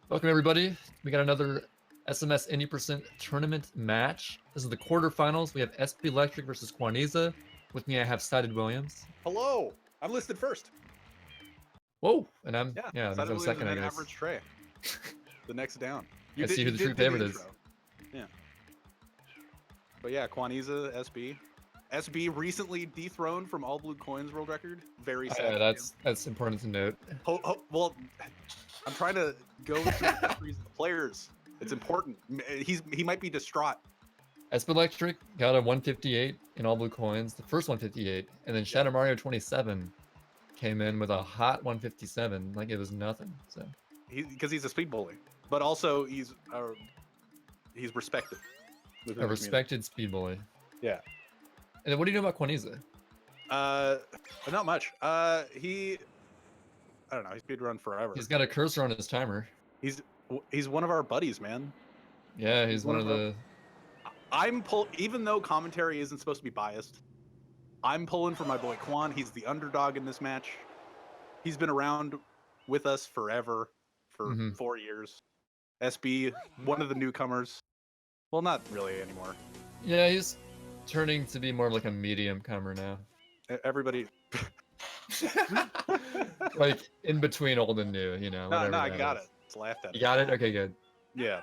Welcome everybody. We got another SMS 80% tournament match. This is the quarterfinals. We have SBlectric versus Kwaniza. With me, I have Sided Williams. Hello, I'm listed first. Whoa, and I'm Yeah, that was second, I guess. Average Trey. The next down. I see who the true favorite is. Yeah. But yeah, Kwaniza, SB. SB recently dethroned from All Blue Coins world record. Very sad. Yeah, that's important to note. Well, I'm trying to go through the histories of the players. It's important. He might be distraught. SBlectric got a 158 in All Blue Coins, the first 158, and then Shadow Mario 27 came in with a hot 157, like it was nothing. So because he's a speed bully, but also he's respected. A respected speed bully. Yeah. And then what do you know about Kwaniza? Not much. I don't know. He's speedrun forever. He's got a cursor on his timer. He's one of our buddies, man. Yeah, he's one of the. Even though commentary isn't supposed to be biased, I'm pulling for my boy Quan. He's the underdog in this match. He's been around with us forever, for 4 years. SB, one of the newcomers. Well, not really anymore. Yeah, he's turning to be more of like a medium comer now. Everybody. Like in between old and new, you know. No, I got it. It's laughed at. You got it? Okay, good. Yeah.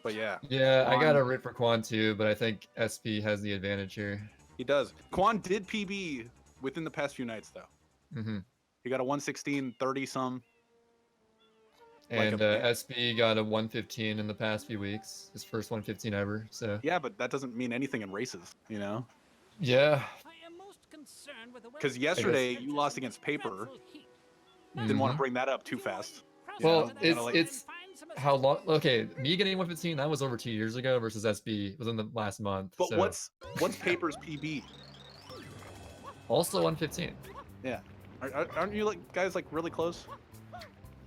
But yeah. Yeah, Quan, I got a root for Quan too, but I think SP has the advantage here. He does. Quan did PB within the past few nights, though. He got a 116, 30-some. And SB got a 115 in the past few weeks. His first 115 ever, so. Yeah, but that doesn't mean anything in races, you know? Yeah. Because yesterday you lost against Paper. Didn't want to bring that up too fast. Well, it's how long? Okay, me getting 115, that was over 2 years ago versus SB within the last month. But so. what's Paper's PB? Also 115. Yeah. Aren't you guys like really close?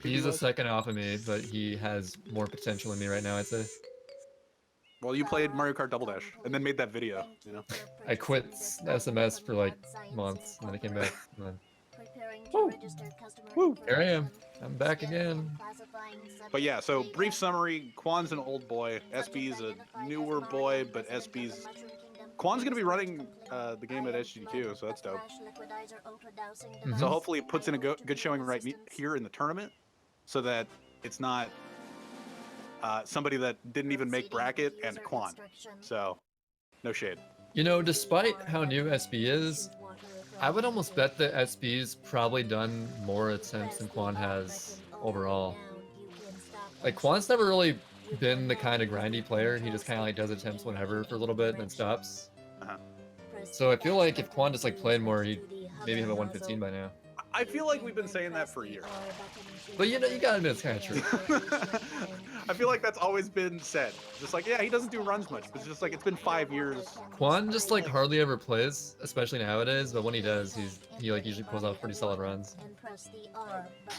He's a second off of me, but he has more potential than me right now, I'd say. Well, you played Mario Kart Double Dash and then made that video, you know? I quit SMS for like months, and then I came back. And then... Woo! Woo! Here I am. I'm back again. But yeah, so brief summary. Quan's an old boy. SB's a newer boy, but SB's... Quan's going to be running the game at SGQ, so that's dope. So hopefully it puts in a good showing right here in the tournament, so that it's not somebody that didn't even make bracket and Quan. So, no shade. You know, despite how new SB is, I would almost bet that SB's probably done more attempts than Quan has overall. Like, Quan's never really been the kind of grindy player. He just kind of like does attempts whenever for a little bit and then stops. So I feel like if Quan just like played more, he'd maybe have a 115 by now. I feel like we've been saying that for a year. But you know, you gotta admit it's kind of true. I feel like that's always been said. Just like, yeah, he doesn't do runs much, but it's just like, it's been 5 years. Quan just like hardly ever plays, especially nowadays, but when he does, he like usually pulls off pretty solid runs.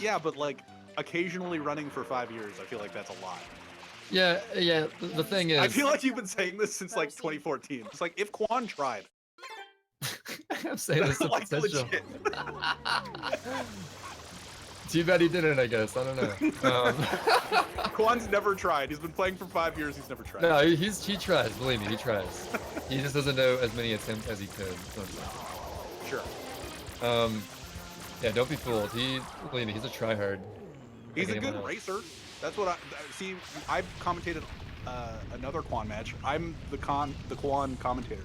Yeah, but like occasionally running for 5 years, I feel like that's a lot. Yeah, the thing is... I feel like you've been saying this since like 2014. It's like, if Quan tried... I'm saying this like potential. Too bad he didn't, I guess. I don't know. Quan's never tried. He's been playing for 5 years. He's never tried. No, he tries. Believe me, he tries. He just doesn't know as many attempts as he could. Sure. Yeah, don't be fooled. Believe me, he's a tryhard. He's a good racer. That's what I see. I've commentated another Quan match. I'm the Quan commentator.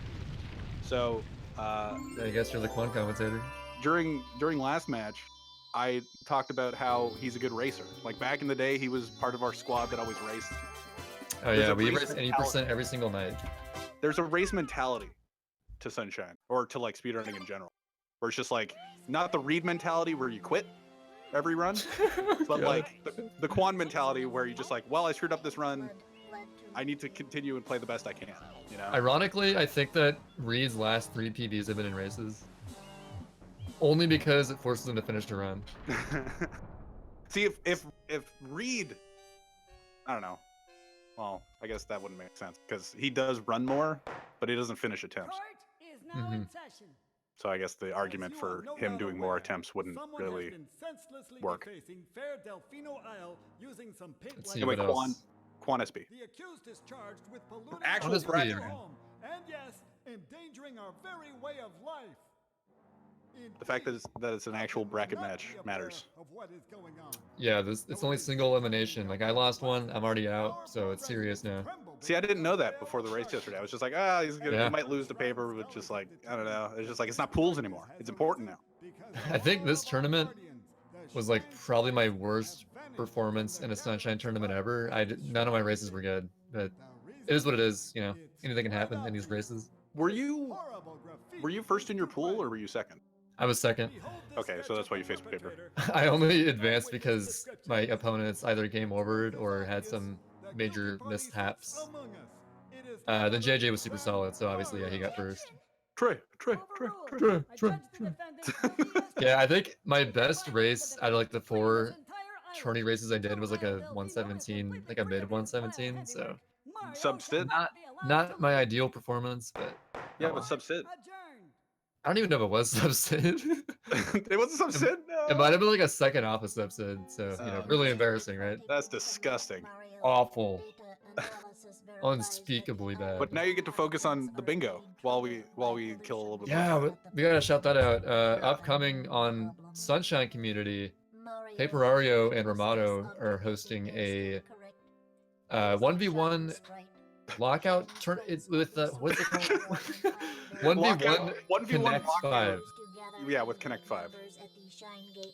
So. I guess you're the Quan commentator. During last match, I talked about how he's a good racer. Like back in the day, he was part of our squad that always raced. Oh yeah, we race 80% every single night. There's a race mentality to Sunshine, or to like speedrunning in general, where it's just like not the Reed mentality where you quit every run, but like the Quan mentality where you just like, well, I screwed up this run. I need to continue and play the best I can, you know? Ironically, I think that Reed's last 3 PBs have been in races. Only because it forces him to finish the run. See, if Reed... I don't know. Well, I guess that wouldn't make sense, because he does run more, but he doesn't finish attempts. So I guess the argument for him doing more attempts wouldn't really work. Let's see Anyway, what else. Quan SB. The accused is charged with polluting Actual Quan SB, bracket. okay. home, and yes, endangering our very way of life. The fact that it's an actual bracket match matters. Of what is going on. Yeah, it's only single elimination. Like I lost one, I'm already out, so it's serious now. See, I didn't know that before the race yesterday. I was just like, he might lose the paper, but just like, I don't know. It's just like, it's not pools anymore. It's important now. I think this tournament was like probably my worst performance in a Sunshine tournament ever. None of my races were good, but it is what it is. You know, anything can happen in these races. Were you first in your pool or were you second? I was second. Okay, so that's why you faced paper. I only advanced because my opponents either game overed or had some major mishaps. Then JJ was super solid, so obviously yeah, he got first. Trey. Yeah, I think my best race out of like the 4 tourney races I did was like a 117, like a mid 117. So Sub-sit? not my ideal performance, but Yeah, but sub-sit. I don't even know if it was sub-sid. It wasn't sub-sit? No. It might have been like a second off of sub-sid, so you know, really embarrassing, right? That's disgusting. Awful. Unspeakably bad. But now you get to focus on the bingo while we kill a little bit more. Yeah, we gotta shout that out. Upcoming on Sunshine Community, Paperario and Ramato are hosting a 1v1 lockout turn. It's with what's it called? 1v1 Connect 5. Yeah, with Connect 5.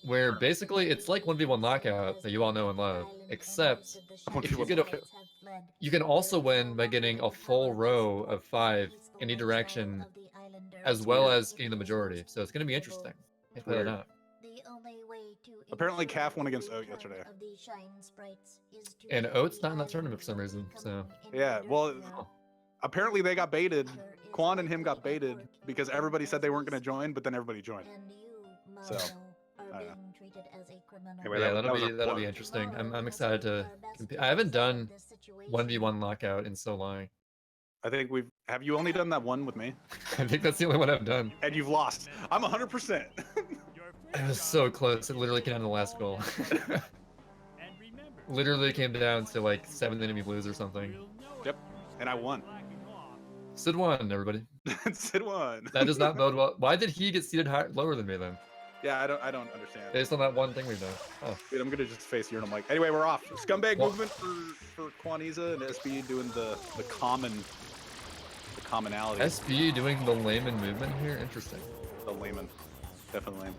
Where basically it's like 1v1 lockout that you all know and love, except if you get you can also win by getting a full row of 5 any direction, as well as getting the majority. So it's going to be interesting. Play that out. Apparently, Calf won against Oat yesterday. And Oat's not in that tournament for some reason. So yeah, well, apparently they got baited. Quan and him got baited because everybody said they weren't going to join, but then everybody joined. So. Anyway, yeah, that'll be interesting. I'm excited to compete. I haven't done 1v1 lockout in so long. I think have you only done that one with me? I think that's the only one I've done. And you've lost. I'm 100%. It was so close. It literally came down to the last goal. Literally came down to like 7 enemy blues or something. Yep, and I won. Sid won, everybody. Sid won. That does not bode well. Why did he get seated lower than me then? Yeah, I don't understand. Based on that one thing we've done. Oh. Dude, I'm gonna just face Urinum like. Anyway, we're off. Scumbag movement for Kwaniza and SB doing the commonality. SB doing the layman movement here? Interesting. The layman. Definitely lame.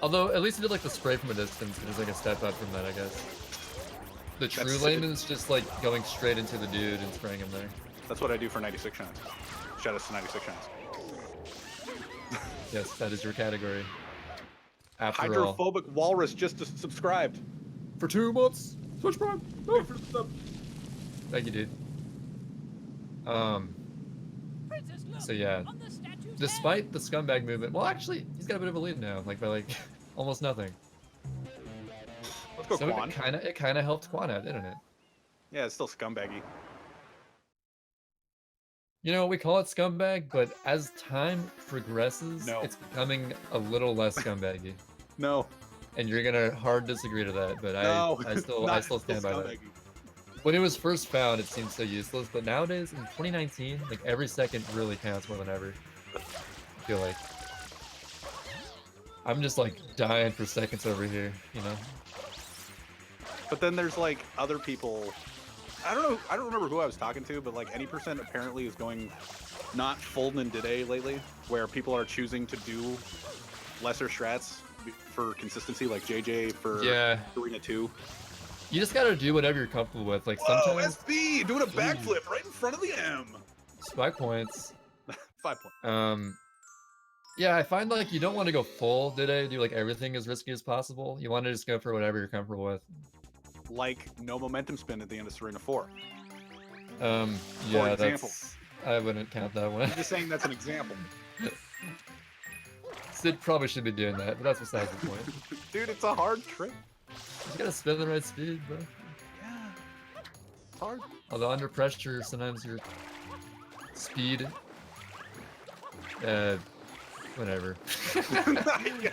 Although at least he did like the spray from a distance, which is like a step up from that, I guess. The true layman's just like going straight into the dude and spraying him there. That's what I do for 96 shines. Shout out to 96 shines. Yes, that is your category. After Hydrophobic Walrus just subscribed. For 2 months. Switch Prime. Oh. Thank you, dude. So yeah, despite the scumbag movement, well, actually, he's got a bit of a lead now, like by like almost nothing. Let's go, so Quan. It kind of helped Quan out, didn't it? Yeah, it's still scumbaggy. You know, we call it scumbag, but as time progresses, it's becoming a little less scumbaggy. No. And you're gonna hard disagree to that, but I still stand by that. When it was first found, it seemed so useless, but nowadays, in 2019, like every second really counts more than ever. I feel like. I'm just like dying for seconds over here, you know? But then there's like other people. I don't remember who I was talking to, but like any percent apparently is going not full Nindide lately, where people are choosing to do lesser strats for consistency, like JJ for Arena 2. You just gotta do whatever you're comfortable with. Like sometimes SB doing a backflip right in front of the M. 5 points. 5 points. Yeah, I find like you don't want to go full Nindide, do like everything as risky as possible. You want to just go for whatever you're comfortable with. Like no momentum spin at the end of Serena 4. Yeah, I wouldn't count that one. I'm just saying that's an example. Sid probably should be doing that, but that's besides the point. Dude, it's a hard trick. You gotta spin the right speed, bro. Yeah. It's hard. Although under pressure, sometimes your speed Whatever. Yeah,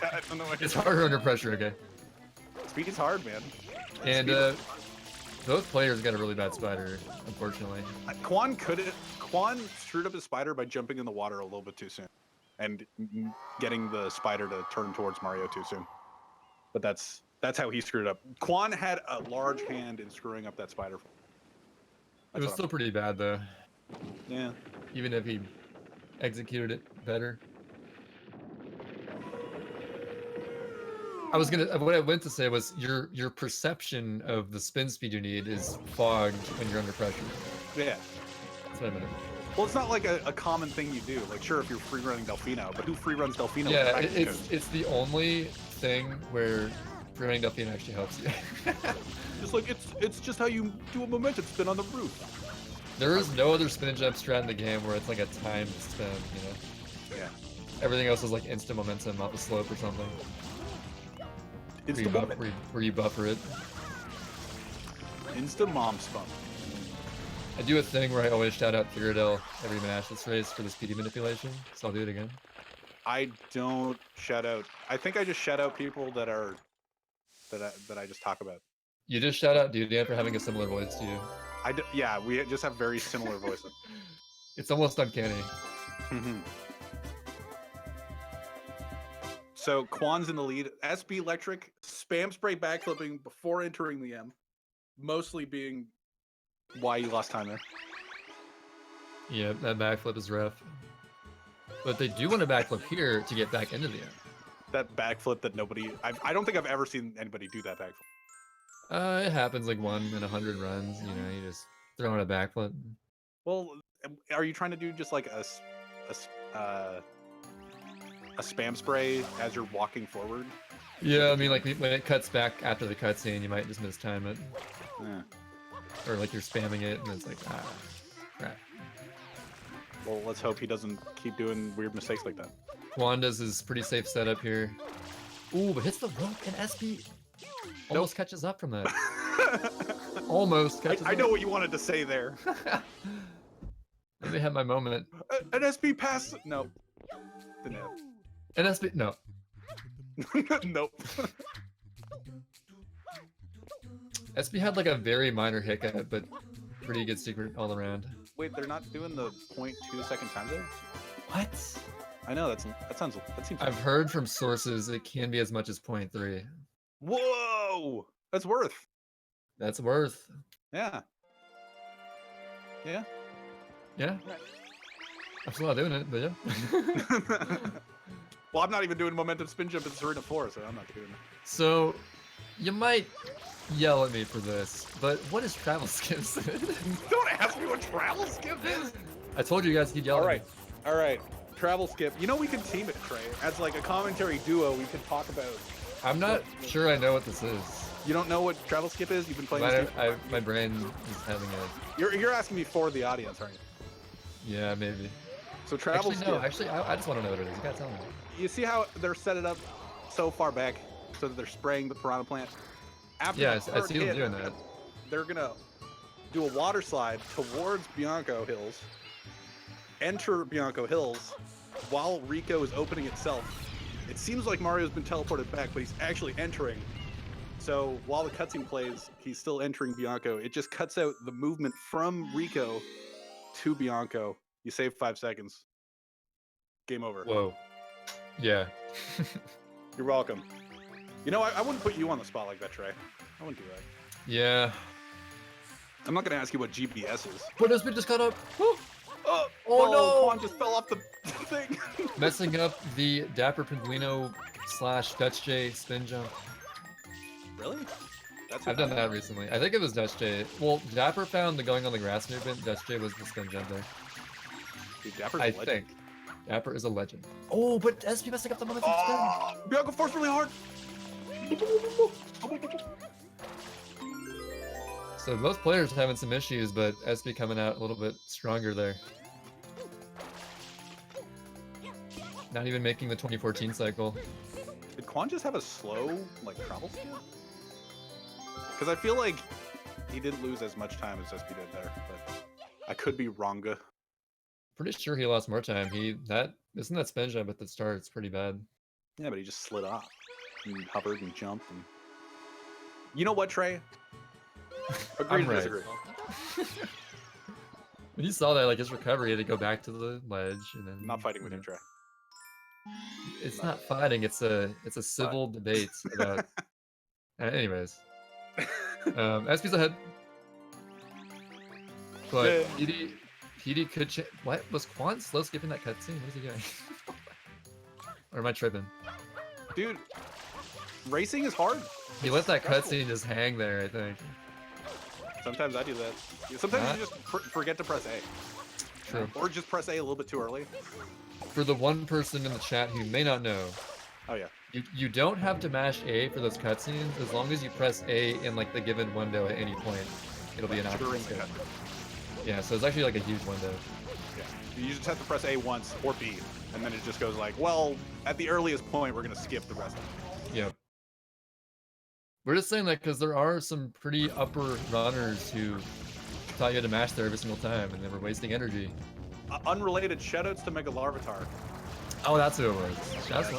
I don't know what It's harder under pressure, okay? Speed is hard, man. And Speed- both players got a really bad spider, unfortunately. Quan screwed up his spider by jumping in the water a little bit too soon, and getting the spider to turn towards Mario too soon. But that's how he screwed up. Quan had a large hand in screwing up that spider. It was still pretty bad though, Yeah. even if he executed it better. What I went to say was your perception of the spin speed you need is fogged when you're under pressure. Yeah. That's what I meant. Well, it's not like a common thing you do. Like, sure, if you're free running Delfino, but who free runs Delfino? Yeah, it's the only thing where free running Delfino actually helps you. Just like it's just how you do a momentum spin on the roof. There is no other spin jump strat in the game where it's like a timed spin, you know? Yeah. Everything else is like instant momentum off a slope or something. Where you buffer it. Insta mom spun. I do a thing where I always shout out Gyarados every match this race for the speedy manipulation, so I'll do it again. I don't shout out. I think I just shout out people that I just talk about. You just shout out Dudian for having a similar voice to you. Yeah, we just have very similar voices. It's almost uncanny. So Quan's in the lead. SBlectric spam spray backflipping before entering the M, mostly being why you lost time there. Yeah, that backflip is rough. But they do want to backflip here to get back into the M. That backflip that I don't think I've ever seen anybody do that backflip. It happens like 1 in 100 runs. You know, you just throw in a backflip. Well, are you trying to do just like a spam spray as you're walking forward? Yeah, I mean, like when it cuts back after the cutscene, you might just mistime it. Yeah. Or like you're spamming it and it's like, crap. Well, let's hope he doesn't keep doing weird mistakes like that. Wanda's is pretty safe setup here. Ooh, but hits the rope and SB almost catches up from that. Almost catches I up. know what you wanted to say there. Let me have my moment. An SB pass? No. Didn't have. An SB, no. Nope. SB had like a very minor hiccup, but pretty good secret all around. Wait, they're not doing the 0.2 second time there? What? I know that seems. I've heard from sources it can be as much as 0.3. Whoa, that's worth. That's worth. Yeah. Yeah. Yeah. I'm still not doing it, but yeah. Well, I'm not even doing momentum spin jump in Serena 4, so I'm not doing it. So, you might yell at me for this, but what is travel skips? Don't ask me what travel skip is. I told you guys you'd yell at me. All right. Travel skip. You know we could team it, Trey. As like a commentary duo, we could talk about. I'm not sure I know what this is. You don't know what travel skip is? You've been playing this game? My brain is having a... You're asking me for the audience, aren't you? Yeah, maybe. So travel skip. skip. No, actually, I just want to know what it is. You gotta tell me. You see how they're set it up so far back so that they're spraying the piranha plant? After Yeah, the I third see them hit, doing that. They're gonna do a water slide towards Bianco Hills, enter Bianco Hills, while Rico is opening itself. It seems like Mario's been teleported back, but he's actually entering. So while the cutscene plays, he's still entering Bianco. It just cuts out the movement from Rico to Bianco. You save 5 seconds. Game over. Whoa. Yeah. You're welcome. You know, I wouldn't put you on the spot like that, Trey. I wouldn't do that. Yeah. I'm not gonna ask you what GBS is. But SB just got up. Oh no! Quan just fell off the thing. Messing up the Dapper Pinguino / Dutch J spin jump. Really? I've done that recently. I think it was Dutch J. Well, Dapper found the going on the grass movement. Dutch J was the spin jump there. Dude, Dapper's I a legend. think. Dapper is a legend. Oh, but SB messing up the momentum spin. Bianco forced really hard. So most players having some issues, but SB coming out a little bit stronger there. Not even making the 2014 cycle. Did Quan just have a slow, like, travel skill? Because I feel like he didn't lose as much time as SB did there, but I could be wrong. Pretty sure he lost more time. Isn't that spin jump at the start? It's pretty bad. Yeah, but he just slid off. He hovered and jumped. And... You know what, Trey? Agree I'm to right. disagree. When you saw that, like his recovery, he had to go back to the ledge, and then I'm not fighting with you, Trey. It's not fighting. It's a civil debate about. Anyways, SP's ahead, but PD could. What was Quan slow skipping that cutscene? What is he doing? Or am I tripping? Dude, racing is hard. He let that cutscene just hang there, I think. Sometimes I do that. Sometimes you just forget to press A. True. Or just press A a little bit too early. For the one person in the chat who may not know, oh yeah, you don't have to mash A for those cutscenes as long as you press A in like the given window at any point. It'll be an option. Yeah, so it's actually like a huge window. Yeah, you just have to press A once or B, and then it just goes like, well, at the earliest point, we're gonna skip the rest of it. Yep. We're just saying that because there are some pretty upper runners who thought you had to mash there every single time, and they were wasting energy. Unrelated shoutouts to Mega Larvitar. Oh, that's who it was. Shoutouts to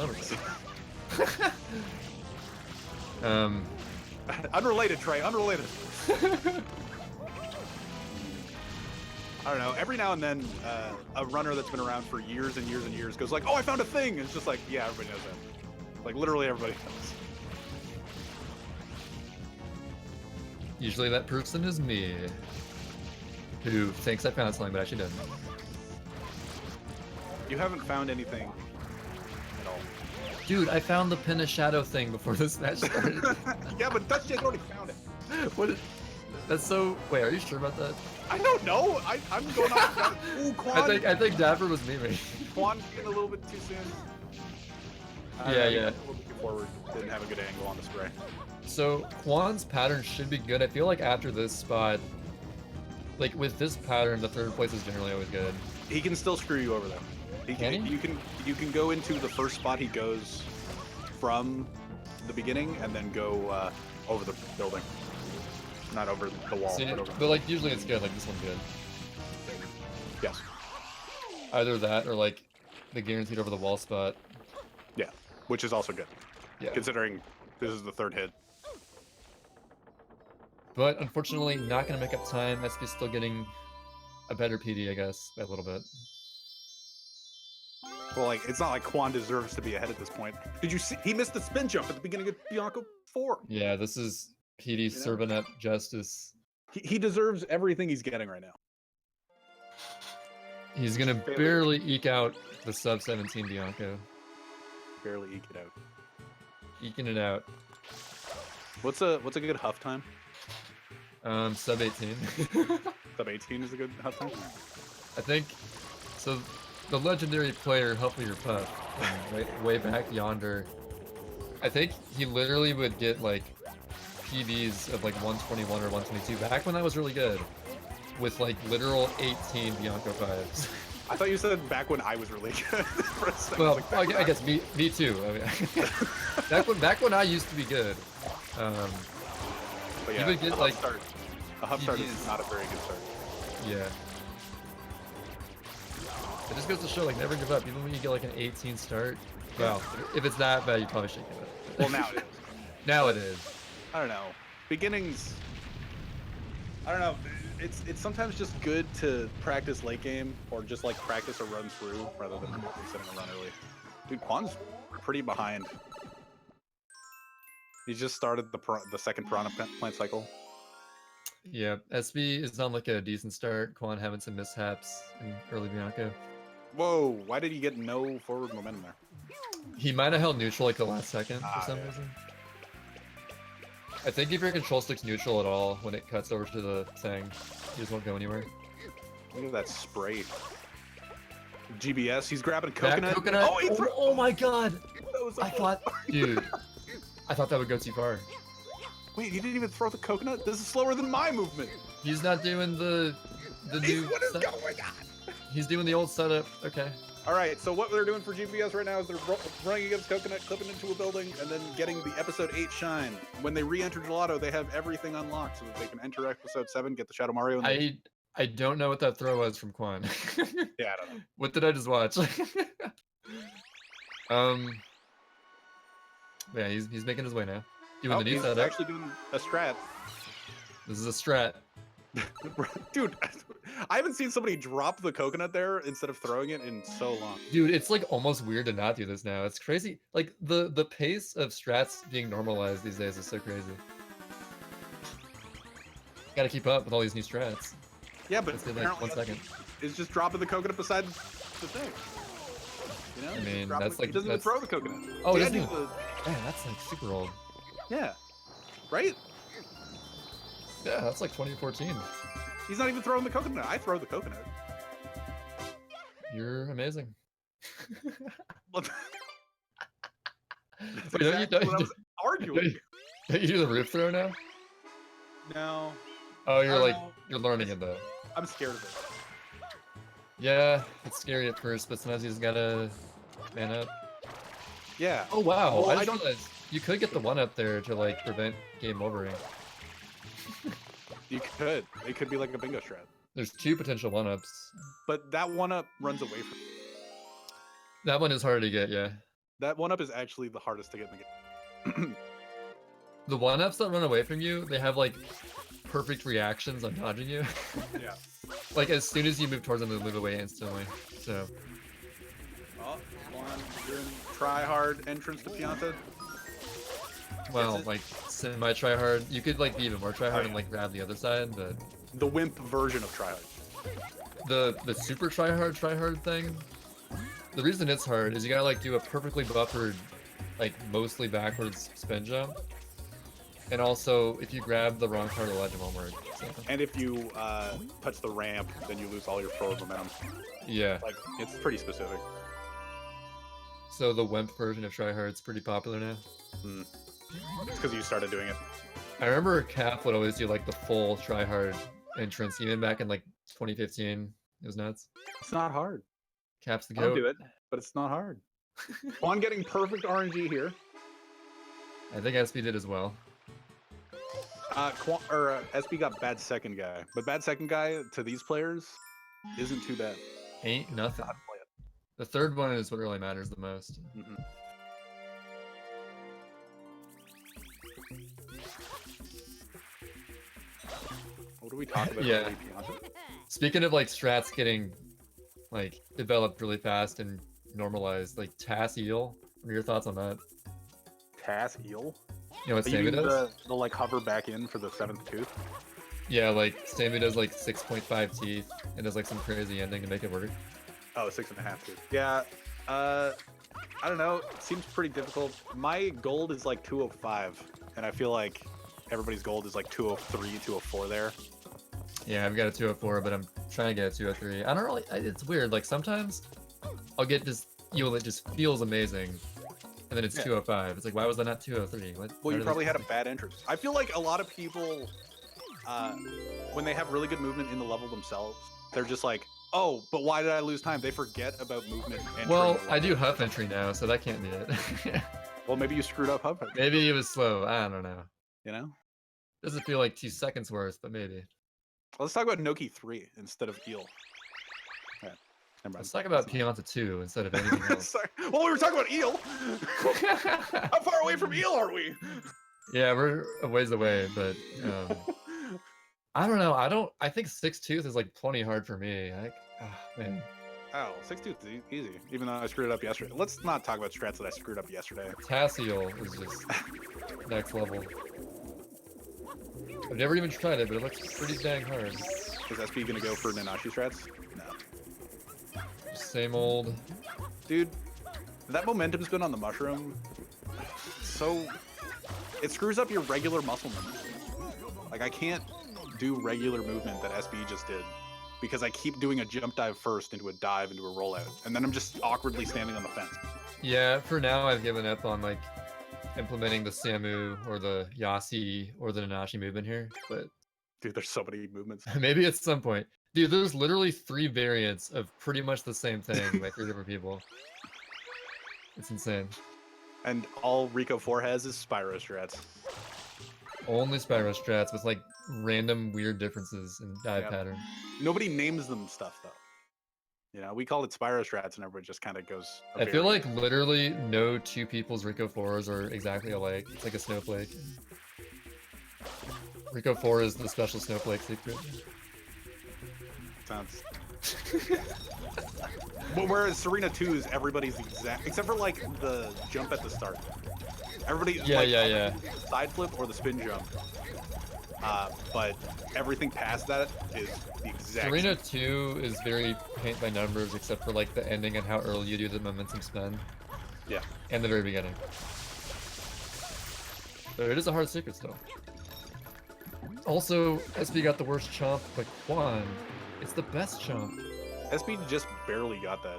Larvitar. Unrelated, Trey. Unrelated. I don't know. Every now and then, a runner that's been around for years and years and years goes like, "Oh, I found a thing." And it's just like, yeah, everybody knows that. Like literally everybody knows. Usually that person is me, who thinks I found something but actually didn't. You haven't found anything at all. Dude, I found the pin a shadow thing before this match started. Yeah, but Dutch already found it. What? That's so. Wait, are you sure about that? I don't know. I'm going off. Ooh, Quan. I think Dapper was memeing. Quan came a little bit too soon. Yeah. A little bit too forward. Didn't have a good angle on the spray. So Quan's pattern should be good. I feel like after this spot, like with this pattern, the third place is generally always good. He can still screw you over though. Can he? You can go into the first spot he goes from the beginning and then go over the building. Not over the wall. See, but like usually it's good. Like this one's good. Yes. Either that or like the guaranteed over the wall spot. Yeah, which is also good. Yeah. Considering this is the third hit. But unfortunately, not gonna make up time. SP's still getting a better PD, I guess, by a little bit. Well, like it's not like Quan deserves to be ahead at this point. Did you see? He missed the spin jump at the beginning of Bianco 4. Yeah, this is PD serving up justice. He deserves everything he's getting right now. He's gonna barely eke out the sub 17 Bianco. Barely eke it out. Eking it out. What's a good huff time? Sub 18. Sub 18 is a good huff time. I think so. The legendary player Hufflepuff from way back yonder. I think he literally would get like PBs of like 121 or 122 back when that was really good, with like literal 18 Bianco 5s. I thought you said back when I was really good. Well, like, I guess me too. I mean, back when I used to be good. But yeah, you would get like a huff start is not a very good start. Yeah. It just goes to show, like, never give up. Even when you get like an 18 start. Well, if it's that bad, you probably should give up. Well, now it is. Now it is. I don't know. Beginnings. I don't know. It's sometimes just good to practice late game or just like practice a run through rather than setting a run early. Dude, Quan's pretty behind. He just started the second Piranha Plant cycle. Yeah, SB is on like a decent start. Quan having some mishaps in early Bianco. Whoa, why did he get no forward momentum there? He might have held neutral like the last second for some reason. I think if your control stick's neutral at all, when it cuts over to the thing, you just won't go anywhere. Look at that spray. GBS, he's grabbing a coconut. Oh, oh my god! I thought, dude, I thought that would go too far. Wait, he didn't even throw the coconut? This is slower than my movement. He's not doing the new. What is going on? He's doing the old setup. Okay. All right, so what they're doing for GPS right now is they're running against Coconut, clipping into a building, and then getting the Episode 8 shine. When they re-enter Gelato, they have everything unlocked so that they can enter Episode 7, get the Shadow Mario. And I don't know what that throw was from Quan. Yeah, I don't know. What did I just watch? Yeah, he's making his way now. Doing the new he's setup. actually doing a strat. This is a strat. Dude, I haven't seen somebody drop the coconut there instead of throwing it in so long. Dude, it's like almost weird to not do this now. It's crazy. Like the pace of strats being normalized these days is so crazy. Gotta keep up with all these new strats. Yeah, but Let's do like apparently 1 second. it's just dropping the coconut beside the thing. You know? I mean, Dropping that's it. like He doesn't even that's, throw the coconut. oh, Yeah, doesn't dude, even, man, that's like super old. yeah. Right? Yeah, that's like 2014. He's not even throwing the coconut. I throw the coconut. You're amazing. That's Wait, don't you, exactly what I was arguing. don't you do the roof throw now? No. Oh, I you're don't like, know. you're learning it though. I'm scared of it. Yeah, it's scary at first, but sometimes you just gotta man up. Yeah. Oh wow, Well, I I just don't- realized you could get the one up there to like prevent game overing. You could. It could be like a bingo strat. There's 2 potential one-ups. But that one up runs away from you. That one is hard to get, yeah. That one up is actually the hardest to get in the game. The one-ups that run away from you, they have like perfect reactions on dodging you. Yeah. Like as soon as you move towards them, they move away instantly. So Oh, come on. You're in try hard entrance to Pianta. well, Is it- like semi try hard. You could like be even more try hard Oh, and yeah. like grab the other side, but The wimp version of try hard. the super try hard thing. The reason it's hard is you gotta like do a perfectly buffered, like mostly backwards spin jump. And also, if you grab the wrong part of the ledge, it won't work. So, And if you touch the ramp, then you lose all your forward momentum. yeah. Like, it's pretty specific. So the WEMP version of tryhard's pretty popular now. It's because you started doing it. I remember Cap would always do like the full tryhard entrance, even back in like 2015. It was nuts. It's not hard. Cap's the I'll goat. do it, but it's not hard. On getting perfect RNG here. I think SB did as well. SB got bad second guy, but bad second guy to these players isn't too bad. Ain't nothing. God play it. The third one is what really matters the most. Mhm. What do we talk about? Yeah. early Pianta? Speaking of like strats getting like developed really fast and normalized, like TAS Eel, what are your thoughts on that? Tass eel. You know what You Sammy mean does? the like hover back in for the 7th tooth? Yeah, like Sammy does like 6.5 teeth and does like some crazy ending to make it work. Oh, 6.5 tooth. Yeah. I don't know. It seems pretty difficult. My gold is like 205, and I feel like everybody's gold is like 203, 204 there. Yeah, I've got a 204, but I'm trying to get a 203. I don't really. It's weird. Like sometimes I'll get this eel that just feels amazing, and then it's Yeah. 205. It's like, why was that not 203? What? Well, how you did probably this- had a bad entrance. I feel like a lot of people, when they have really good movement in the level themselves, they're just like, oh, but why did I lose time? They forget about movement. Entering Well, the I do level. huff entry now, so that can't be it. Well, maybe you screwed up Huff entry, Maybe it was slow. I don't know. you know? Doesn't feel like 2 seconds worth, but maybe. Let's talk about Noki 3 instead of Eel. Yeah, never mind. Let's talk about Pianta 2 instead of anything else. Sorry. Well, we were talking about Eel. How far away from Eel are we? Yeah, we're a ways away, but I don't know. I think 6 tooth is like plenty hard for me. Man. Oh, 6 tooth is easy, even though I screwed it up yesterday. Let's not talk about strats that I screwed up yesterday. Tassiel is just next level. I've never even tried it, but it looks pretty dang hard. Is SB gonna go for Nanashi strats? No. Just same old. Dude, that momentum's been on the mushroom. So it screws up your regular muscle movement. Like I can't do regular movement that SB just did because I keep doing a jump dive first into a dive into a rollout, and then I'm just awkwardly standing on the fence. Yeah, for now I've given up on like implementing the Samu or the Yasi or the Nanashi movement here, but Dude, there's so many movements. maybe at some point. Dude, there's literally 3 variants of pretty much the same thing by 3 different people. It's insane. And all Rico 4 has is Spyro strats. Only Spyro strats with like random weird differences in dive Yep. pattern. Nobody names them stuff though. You know, we call it Spyro strats, and everybody just kind of goes. a I feel like variant. literally no two people's Rico 4s are exactly alike. It's like a snowflake. Rico 4 is the special snowflake secret. Sounds. But whereas Serena 2 is everybody's exact, except for like the jump at the start. Everybody, Yeah, like, yeah. side flip or the spin jump. But everything past that is the exact. Serena 2 is very paint by numbers, except for like the ending and how early you do the momentum spin. Yeah. And the very beginning. But it is a hard secret still. Also, SB got the worst chomp, but Quan, it's the best chomp, SB just barely got that.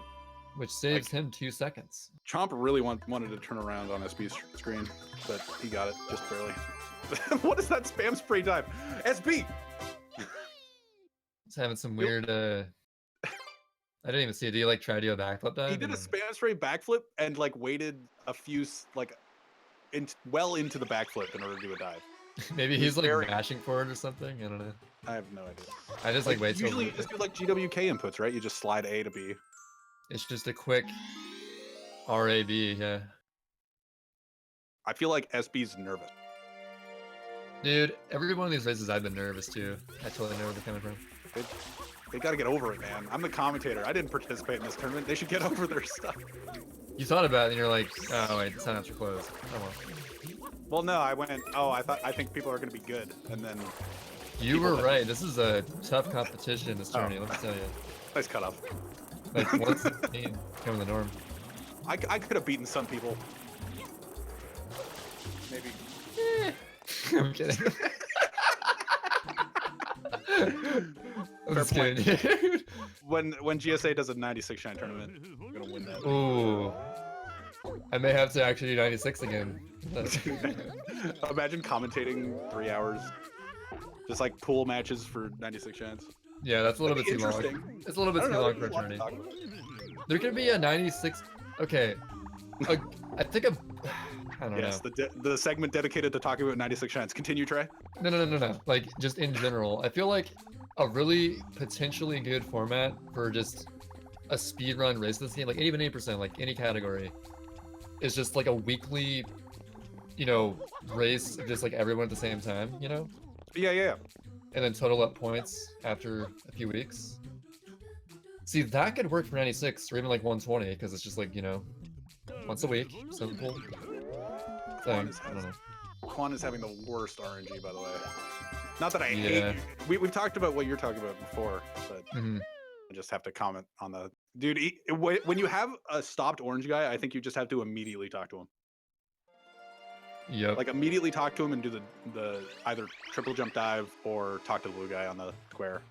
which saves him 2 seconds. Chomp really wanted to turn around on SB's screen, but he got it just barely. What is that spam spray dive? SB! He's having some weird, I didn't even see it. Did he like try to do a backflip dive? He did a spam spray backflip and like waited a few, well into the backflip in order to do a dive. Maybe he's like very- mashing for it or something. I don't know. I have no idea. I just like wait till Usually you just do like GWK inputs, right? You just slide A to B. it's just a quick RAB, yeah. I feel like SB's nervous. Dude, every one of these races I've been nervous too. I totally know where they're coming from. They gotta get over it, man. I'm the commentator. I didn't participate in this tournament. They should get over their stuff. You thought about it and you're like, oh wait, the signups are closed. Oh well. Well, no, I went, I think people are gonna be good, and then You were right. This is a tough competition, this Oh. tourney, let me tell you. nice cutoff. Like, 116 becoming the norm. I could have beaten some people. Maybe. I'm kidding. I'm Fair just point. kidding, dude. When GSA does a 96 shine tournament, I'm gonna win that. Ooh. I may have to actually do 96 again. Imagine commentating 3 hours, just like pool matches for 96 shines. Yeah, that's a little bit That'd too be long. interesting. It's a little bit I too don't know, long for a there's a lot to tourney. talk about. There could be a 96. Okay. I think I don't Yes, know. the segment dedicated to talking about 96 shines. Continue, Trey. No. Like, just in general, I feel like a really potentially good format for just a speedrun race this game, like even 8%, like any category, is just like a weekly, race of just like everyone at the same time, Yeah. and then total up points after a few weeks. See, that could work for 96 or even like 120 because it's just like, once a week, simple thing. I don't know. Quan is having the worst RNG, by the way. Not that I Yeah. hate you. We've talked about what you're talking about before, but Mhm. I just have to comment on the dude. When you have a stopped orange guy, I think you just have to immediately talk to him. Yep. Like immediately talk to him and do the either triple jump dive or talk to the blue guy on the square.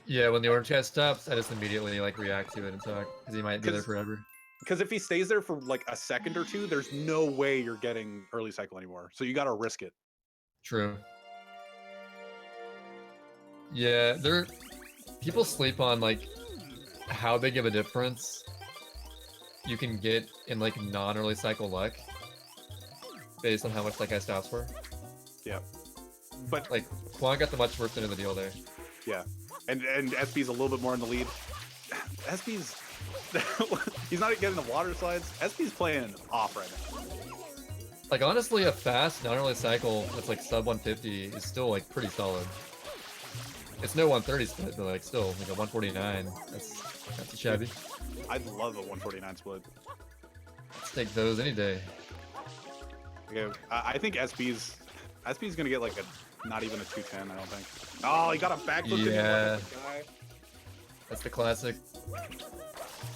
Yeah, when the orange guy stops, I just immediately like react to it and talk because he might be there 'Cause- forever. Because if he stays there for like a second or two, there's no way you're getting early cycle anymore. So you got to risk it. True. Yeah, people sleep on like how big of a difference you can get in like non-early cycle luck based on how much that guy stops for. Yeah. But Like Quan got the much worse end of the deal there. yeah, and SB's a little bit more in the lead. SB's he's not getting the water slides. SB's playing off right now. Like honestly, a fast non-early cycle that's like sub 150 is still like pretty solid. It's no 130 split, but like still like a 149. That's a shabby. I'd love a 149 split. Let's take those any day. Okay, I think SB's gonna get like a not even a 210. I don't think. Oh, he got a backflip. Yeah. into the guy. That's the classic.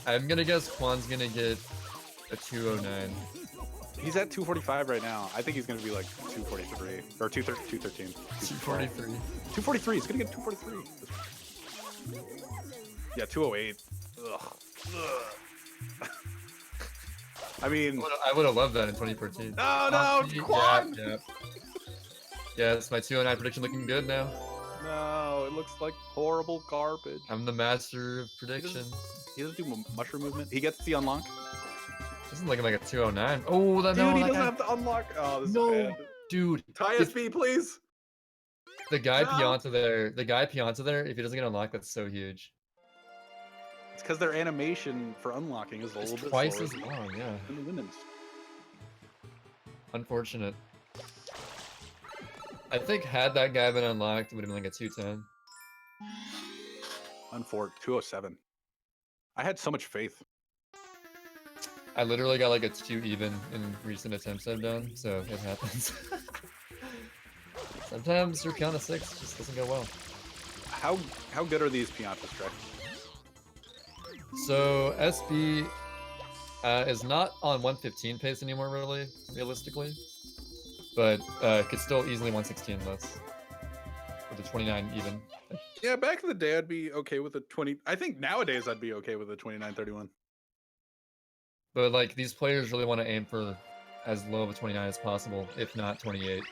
I'm gonna guess Quan's gonna get a 209. He's at 245 right now. I think he's gonna be like 243 or 213. 243. 243. He's gonna get 243. Yeah, 208. Ugh. I mean, I would have loved that in 2014. no, Quan! Yeah. Yeah, it's my 209 prediction looking good now. No, it looks like horrible garbage. I'm the master of prediction. He doesn't do mushroom movement. He gets the unlock. This is looking like a 209. Oh, that Dude, no, he that doesn't guy- have the unlock. Oh, this No. is bad. Dude, Tie if- SB, please. The guy No. Pianta there, if he doesn't get unlocked, that's so huge. It's because their animation for unlocking is a It's little bit twice slower as long, yeah. than the women's. Unfortunate. I think had that guy been unlocked, it would have been like a 210. Unfortunate, 207. I had so much faith. I literally got like a 2 even in recent attempts I've done, so it happens. Sometimes your Pianta 6 just doesn't go well. How good are these Piantas, Trey? So SB is not on 115 pace anymore, really, realistically, but could still easily 116 this with a 29 even. Yeah, back in the day, I'd be okay with a 20. I think nowadays I'd be okay with a 29-31. But like these players really want to aim for as low of a 29 as possible, if not 28.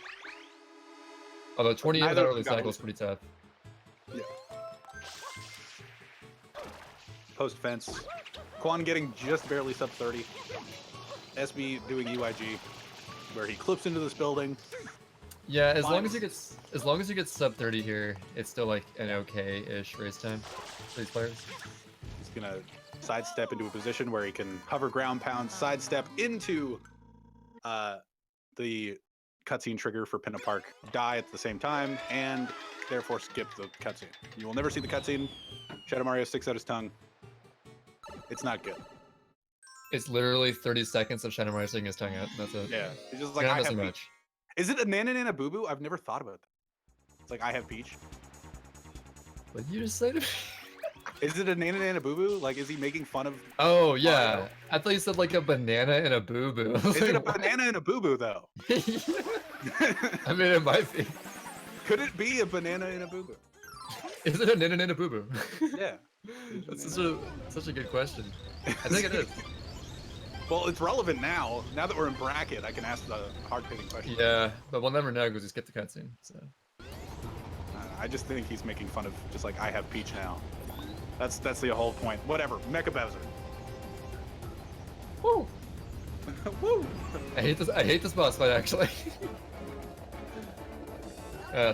Although 28 without early cycle is pretty tough. Yeah. Post fence. Quan getting just barely sub 30. SB doing UIG, where he clips into this building. Yeah, as long as you get sub 30 here, it's still like an okay-ish race time for these players. He's gonna sidestep into a position where he can hover ground pound, sidestep into the cutscene trigger for Pinna Park, die at the same time, and therefore skip the cutscene. You will never see the cutscene. Shadow Mario sticks out his tongue. It's not good. It's literally 30 seconds of Shadow Mario sticking his tongue out. That's it. Yeah, it's just like You're I not have missing Peach. much. Is it a Nana Nana Boo Boo? I've never thought about that. It's like I have Peach. What did you just say to me? Is it a Nana Nana Boo Boo? Like, is he making fun of? Oh yeah, Mario? I thought you said like a banana and a boo boo. Is it a banana and a Boo Boo though? I mean, it might be. Could it be a banana and a Boo Boo? Is it a nana and a boo boo? Yeah. That's such a good question. I think it is. Well, it's relevant now. Now that we're in bracket, I can ask the hard-hitting question. Yeah, but we'll never know because we skipped the cutscene. So. I just think he's making fun of just like I have Peach now. That's the whole point. Whatever. Mecha Bowser. Woo! Woo! I hate this boss fight actually.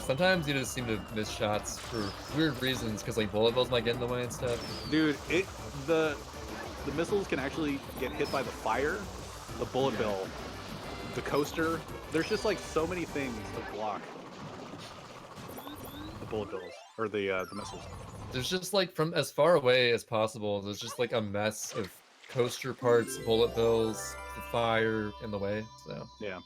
Sometimes you just seem to miss shots for weird reasons because like bullet bills might get in the way and stuff. Dude, the missiles can actually get hit by the fire, the bullet bill, the coaster. There's just like so many things to block the bullet bills or the missiles. There's just like from as far away as possible. There's just like a mess of coaster parts, bullet bills, the fire in the way. So Yeah.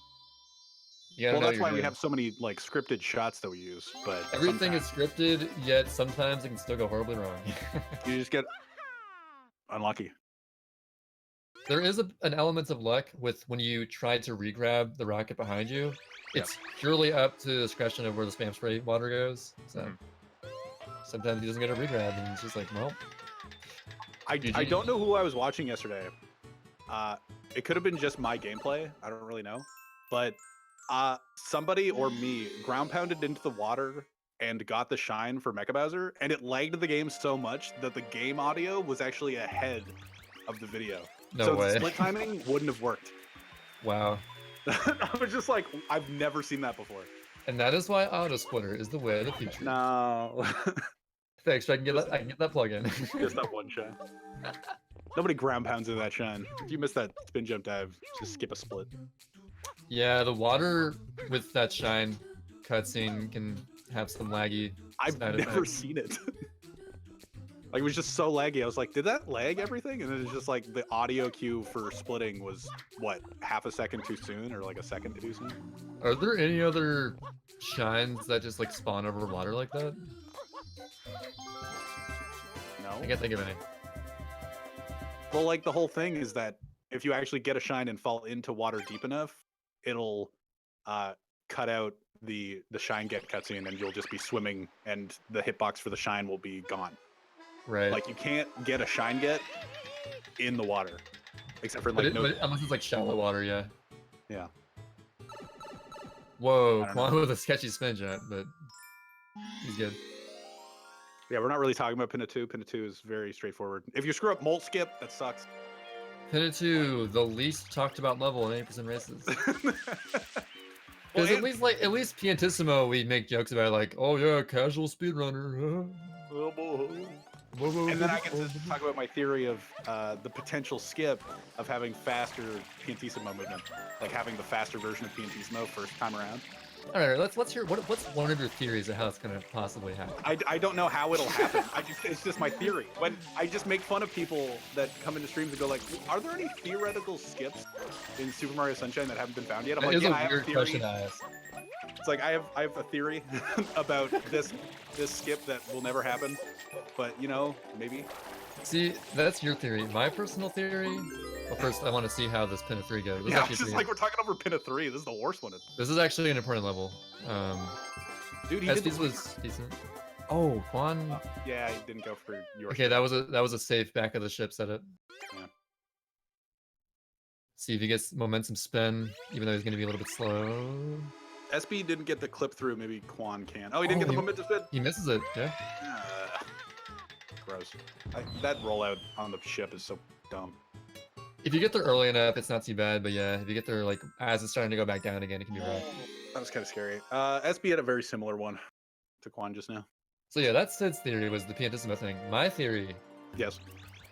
yeah. Well, that's why we have so many like scripted shots that we use. But everything is scripted, yet sometimes it can still go horribly wrong. you just get unlucky. There is an element of luck with when you try to regrab the rocket behind you. It's purely up to the discretion of where the spam spray water goes. So sometimes he doesn't get a regrab, and it's just like, well. I don't know who I was watching yesterday. It could have been just my gameplay. I don't really know. But somebody or me ground pounded into the water and got the shine for Mecha Bowser, and it lagged the game so much that the game audio was actually ahead of the video. No way. The split timing wouldn't have worked. Wow. I was just like, I've never seen that before. And that is why auto splitter is the way of the future. No. Thanks, I can get that plug in. Just that one shine. Nobody ground pounds into that shine. If you miss that spin jump dive, just skip a split. Yeah, the water with that shine cutscene can have some laggy. I've never seen it. Like, it was just so laggy. I was like, did that lag everything? And then it's just like the audio cue for splitting was what, half a second too soon or like a second too soon? Are there any other shines that just like spawn over water like that? No. I can't think of any. Well, like the whole thing is that if you actually get a shine and fall into water deep enough, it'll cut out the shine get cutscene and you'll just be swimming and the hitbox for the shine will be gone. Right. Like you can't get a shine get in the water, except for like unless it's like shallow water, yeah. Yeah. Whoa, Quan with a sketchy spin jump, but he's good. Yeah, we're not really talking about Pinna 2. Pinna 2 is very straightforward. If you screw up Molt Skip, that sucks. Pinna 2, the least talked about level in 80% races. Because at least Piantissimo, we make jokes about like, oh yeah, casual speedrunner. And then I get to talk about my theory of the potential skip of having faster Piantissimo movement, like having the faster version of Piantissimo first time around. All right, let's hear what's one of your theories of how it's gonna possibly happen. I don't know how it'll happen. It's just my theory. When I just make fun of people that come into streams and go like, are there any theoretical skips in Super Mario Sunshine that haven't been found yet? I'm That like, is yeah, a I have a weird theory. question to ask. It's like I have a theory about this skip that will never happen, but you know, maybe. See, that's your theory. My personal theory. Well, first I want to see how this pin of 3 goes. This is Yeah, actually it's just like we're talking over pin of 3. This is the worst one. This is actually an important level. Dude, he did SB's was decent. Oh, Quan. Yeah, he didn't go for your. Okay, that was a safe back of the ship setup. Yeah. See if he gets momentum spin, even though he's gonna be a little bit slow. SB didn't get the clip through. Maybe Quan can. Oh, he didn't get the momentum spin. He misses it. Yeah. Gross. That rollout on the ship is so dumb. If you get there early enough, it's not too bad. But yeah, if you get there like as it's starting to go back down again, it can be rough. That was kind of scary. SB had a very similar one to Quan just now. So yeah, that's Sid's theory, was the Piantissimo thing. My theory, Yes.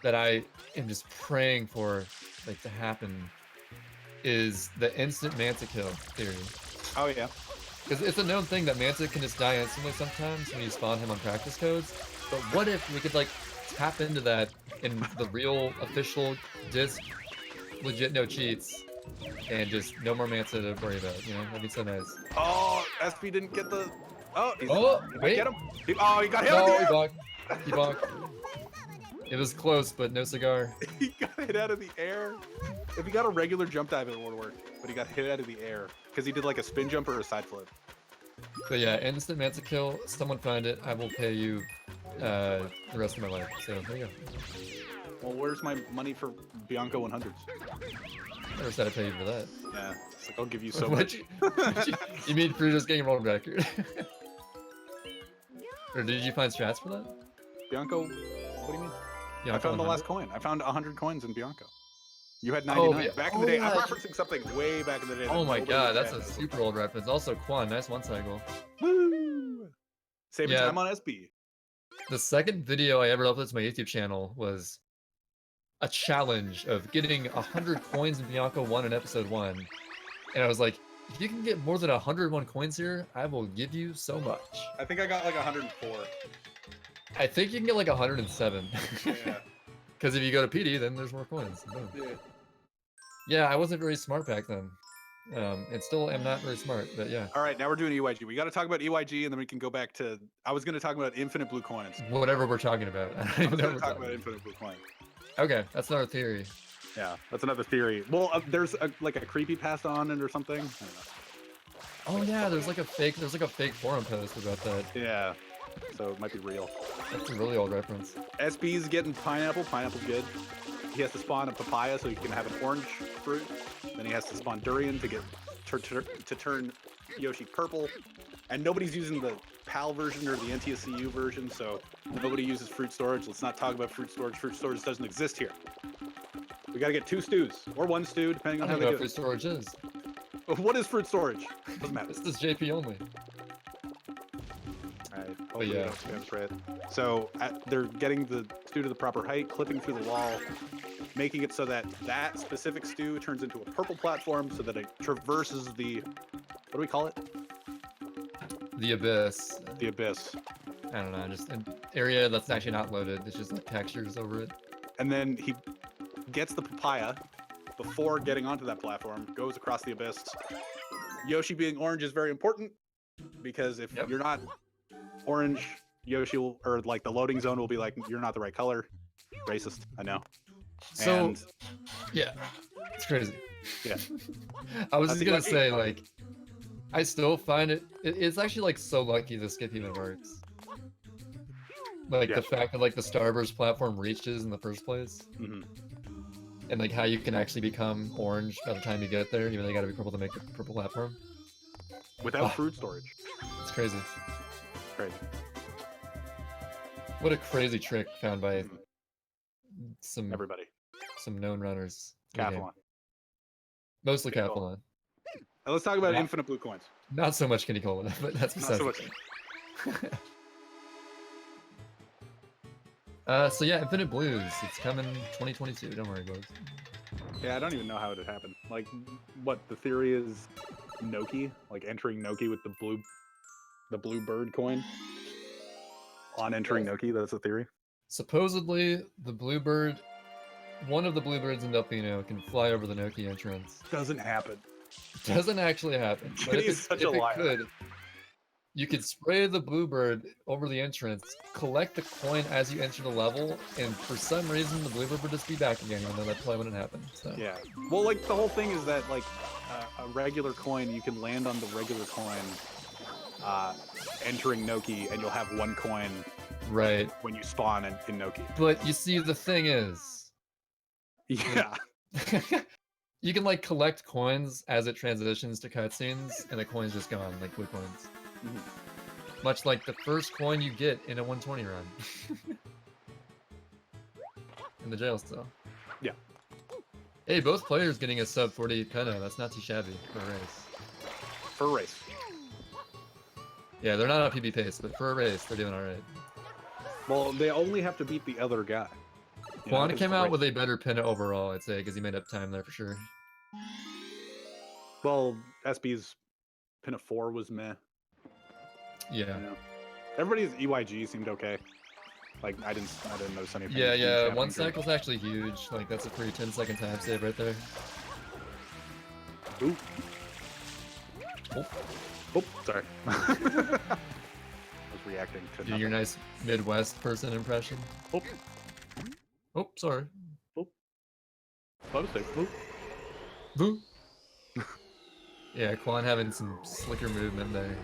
that I am just praying for like to happen, is the instant Manta kill theory. Oh yeah. Because it's a known thing that Manta can just die instantly sometimes when you spawn him on practice codes. But what if we could like tap into that in the real official disc, legit no cheats, and just no more Manta to worry about, you know? That'd be so nice. Oh, SB didn't get the. Oh, wait. Get him. He got hit. No, he balked. He balked. It was close, but no cigar. He got hit out of the air. If he got a regular jump dive, it would have worked. But he got hit out of the air because he did like a spin jump or a side flip. So yeah, instant Manta kill. Someone find it. I will pay you the rest of my life. So there you go. Well, where's my money for Bianca 100s? Never said I'd pay you for that. Yeah, it's like I'll give you so What much. you mean for just getting world record? Or did you find strats for that? Bianca, what do you mean? Yeah, I found the 100. last coin. I found 100 coins in Bianca. You had 99. yeah. Back in the day, I'm yeah. referencing something way back in the day. that Oh my nobody god, was that's at. a super old reference. Also, Quan, nice one cycle. Woo! Saving Yeah. time on SB. The second video I ever uploaded to my YouTube channel was a challenge of getting 100 coins in Bianca 1 in episode 1. And I was like, if you can get more than 101 coins here, I will give you so much. I think I got like 104. I think you can get like 107. Yeah. Because if you go to PD, then there's more coins. Boom. Yeah. Yeah, I wasn't very smart back then. And still am not very smart, but yeah. All right, now we're doing EYG. We got to talk about EYG, and then we can go back to. I was going to talk about infinite blue coins. Whatever we're talking about. I don't I even was know going what to we're talk about talking infinite blue coin. about. Okay, that's another theory. Yeah, that's another theory. Well, there's like a creepy passed on it or something. I don't know. Oh yeah, there's like a fake forum post about that. Yeah, so it might be real. That's a really old reference. SB's getting pineapple. Pineapple's good. He has to spawn a papaya so he can have an orange fruit. Then he has to spawn durian to get to turn Yoshi purple. And nobody's using the PAL version or the NTSCU version, so nobody uses fruit storage. Let's not talk about fruit storage. Fruit storage doesn't exist here. We gotta get 2 stews or 1 stew, depending I on how don't they know do what fruit storage is. it. What is fruit storage? Doesn't matter. This is JP only. Alright, Oh, yeah. that's right. So they're getting the stew to the proper height, clipping through the wall, making it so that that specific stew turns into a purple platform so that it traverses the, what do we call it? The abyss. The abyss. I don't know, just an area that's actually not loaded. It's just like textures over it. And then he gets the papaya before getting onto that platform, goes across the abyss. Yoshi being orange is very important because if Yep. you're not orange, Yoshi will, or like the loading zone will be like, you're not the right color. Racist, I know. So And yeah, it's crazy. yeah, I was I just think gonna like- say like, I still find it's actually like so lucky the skip even works. Like Yeah. the fact that like the Starburst platform reaches in the first place, mhm. and like how you can actually become orange by the time you get there, even though you gotta be purple to make the purple platform. Without Ah. fruit storage. It's crazy. Crazy. What a crazy trick found by Mhm. some Everybody. known runners. in the game. Cathlon. Mostly Good call. Cathlon. Let's talk about Yeah. infinite blue coins. Not so much Kitty Cola, but that's Not besides so the much. point. So yeah, Infinite Blues. It's coming 2022. Don't worry, guys. Yeah, I don't even know how it would happen. Like, what the theory is, Noki, like entering Noki with the blue bird coin on entering Noki. That's the theory. Supposedly, the bluebird, one of the bluebirds in Delfino can fly over the Noki entrance. Doesn't happen. Doesn't actually happen. But Kitty if is it, such if a it liar. could, you could spray the bluebird over the entrance, collect the coin as you enter the level, and for some reason the bluebird would just be back again, even though that probably wouldn't happen. So. Yeah. Well, like the whole thing is that like a regular coin, you can land on the regular coin, entering Noki, and you'll have one coin Right. when you spawn in Noki. But you see, the thing is, Yeah. you can like collect coins as it transitions to cutscenes, and the coin's just gone, like blue coins. Mhm. Much like the first coin you get in a 120 run. In the jail still. Yeah. Hey, both players getting a sub 48 penta. That's not too shabby for a race. For a race. Yeah, they're not on PB pace, but for a race, they're doing alright. Well, they only have to beat the other guy. Quan came out with a better penta overall, I'd say, because he made up time there for sure. Well, SB's pin of 4 was meh. Yeah. You know? Everybody's EYG seemed okay. Like I didn't notice anything. Yeah, huge yeah. happening One during- cycle's actually huge. Like that's a free 10-second time save right there. Ooh. Oh, Oh, sorry. I was reacting to do your nothing. nice Midwest person impression. Oh, Oh, sorry. close it. Ooh. Boo. Yeah, Quan having some slicker movement there.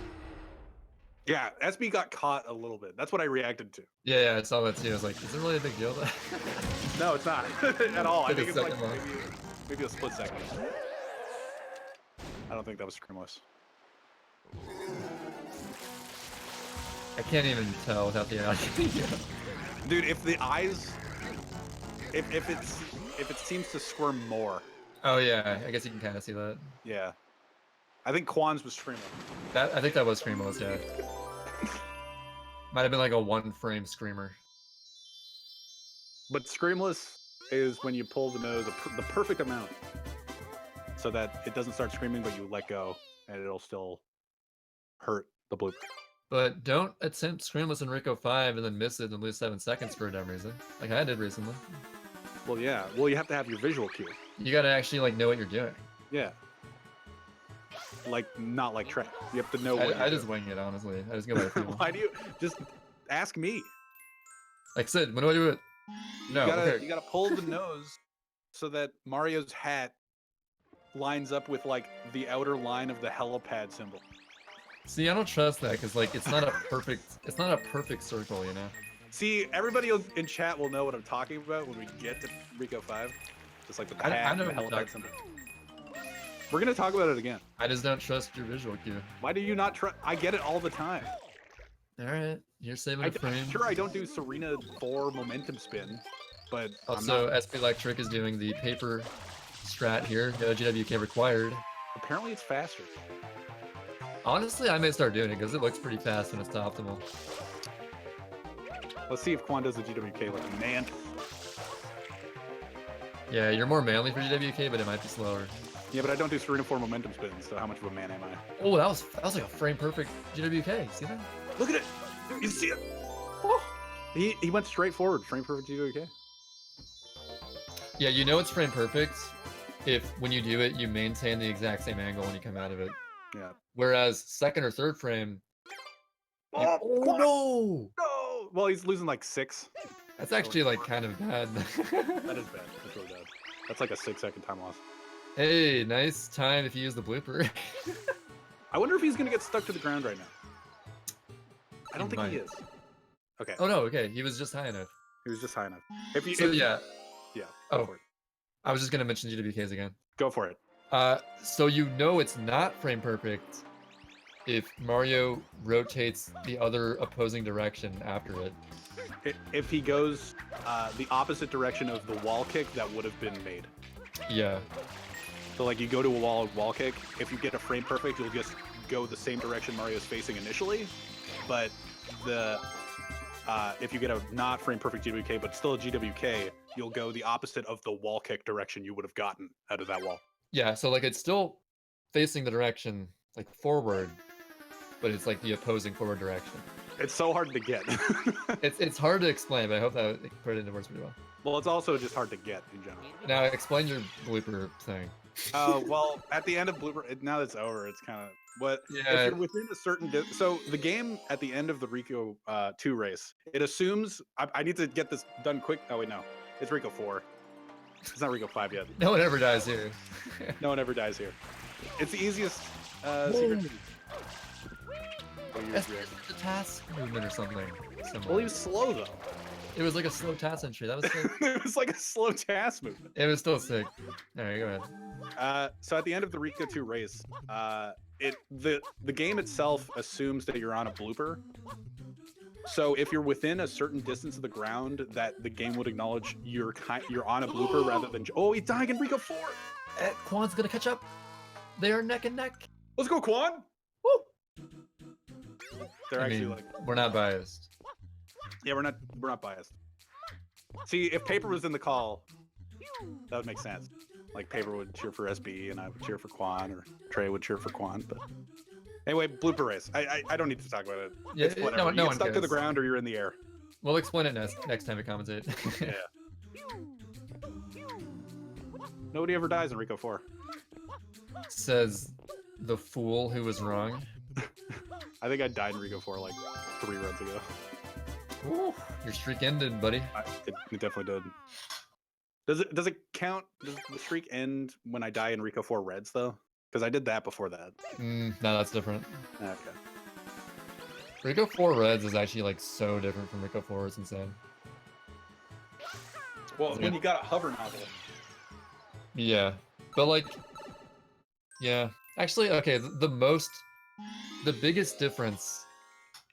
Yeah, SB got caught a little bit. That's what I reacted to. Yeah, yeah, I saw that too. I was like, is it really a big deal though? No, it's not at all. I Took a think it's like second long. maybe a split second. I don't think that was scrimless. I can't even tell without the audio. Dude, if the eyes, if it seems to squirm more, Oh yeah, I guess you can kind of see that. yeah. I think Quan's was screaming. That I think that was screamerless, yeah. Might have been like a 1-frame screamer. But screamless is when you pull the nose the perfect amount, so that it doesn't start screaming, but you let go, and it'll still hurt the blooper. But don't attempt screamless in Rico 5 and then miss it and lose 7 seconds for a dumb reason. Like I did recently. Well, yeah. Well, you have to have your visual cue. You gotta actually like know what you're doing. Yeah. Like not like Trent. You have to know what. I just wing it, honestly. I just go by the feel. Why do you just ask me? Like Sid, when do I do it? No, You gotta pull the nose so that Mario's hat lines up with like the outer line of the helipad symbol. See, I don't trust that because like it's not a perfect circle, you know. See, everybody in chat will know what I'm talking about when we get to Rico 5. Just like the I hat know and the what you're helipad symbol. We're gonna talk about it again. I just don't trust your visual cue. Why do you not trust? I get it all the time. All right, you're saving a frame. Sure, I don't do Serena 4 momentum spin, but Also, SBlectric is doing the paper strat here. No GWK required. apparently it's faster. Honestly, I may start doing it because it looks pretty fast when it's to optimal. Let's see if Quan does the GWK like a man. Yeah, you're more manly for GWK, but it might be slower. Yeah, but I don't do Serena 4 momentum spins, so how much of a man am I? Oh, that was like a frame perfect GWK. See that? Look at it! You see it? Oh. He went straight forward, frame perfect GWK. Yeah, you know it's frame perfect if when you do it, you maintain the exact same angle when you come out of it. Yeah. Whereas second or third frame. Oh, Oh no! No! Well, he's losing like 6. That's actually like kind of bad. That is bad. That's really bad. That's like a 6-second time loss. Hey, nice time if you use the blooper. I wonder if he's gonna get stuck to the ground right now. I don't He think he might. is. Okay. Oh no, okay, he was just high enough. He was just high enough. If you, So yeah, yeah. Oh. Go for it. I was just gonna mention GWKs again. Go for it. So you know it's not frame perfect if Mario rotates the other opposing direction after it. If he goes the opposite direction of the wall kick that would have been made. Yeah. So like you go to a wall kick. If you get a frame perfect, you'll just go the same direction Mario's facing initially. But if you get a not frame perfect GWK, but still a GWK, you'll go the opposite of the wall kick direction you would have gotten out of that wall. Yeah, so like it's still facing the direction like forward, but it's like the opposing forward direction. It's so hard to get. It's hard to explain, but I hope that I put it into words pretty well. Well, it's also just hard to get in general. Now explain your blooper thing. Well, at the end of blooper, now that it's over, it's kind of what Yeah. if you're within a certain. So the game at the end of the Rico 2 race, it assumes I need to get this done quick. Oh wait, no, it's Rico 4. It's not Rico 5 yet. No one ever dies here. No one ever dies here. It's the easiest secret. That's the task movement or something similar. Well, he was slow though. It was like a slow task entry. That was sick. It was like a slow task movement. It was still sick. All right, go ahead. So at the end of the Rico 2 race, the game itself assumes that you're on a blooper. So if you're within a certain distance of the ground, that the game would acknowledge you're on a blooper rather than. Oh, he's dying in Rico 4. Quan's gonna catch up. They are neck and neck. Let's go, Quan. Woo! They're I actually mean, like. we're not biased. Yeah, we're not biased. See, if Paper was in the call, that would make sense. Like Paper would cheer for SB, and I would cheer for Quan, or Trey would cheer for Quan. But anyway, blooper race. I don't need to talk about it. Yeah, It's whatever. no You get one stuck to the cares. ground, or you're in the air. We'll explain it next time we commentate. Yeah. Nobody ever dies in Rico 4. Says the fool who was wrong. I think I died in Rico 4 like 3 runs ago. Ooh, your streak ended, buddy. It definitely did. Does it count? Does the streak end when I die in Rico 4 Reds though? Because I did that before that. No, that's different. Okay. Rico 4 Reds is actually like so different from Rico 4. It's insane. Well, when you got a hover nozzle. Yeah, but like, yeah. Actually, okay. The biggest difference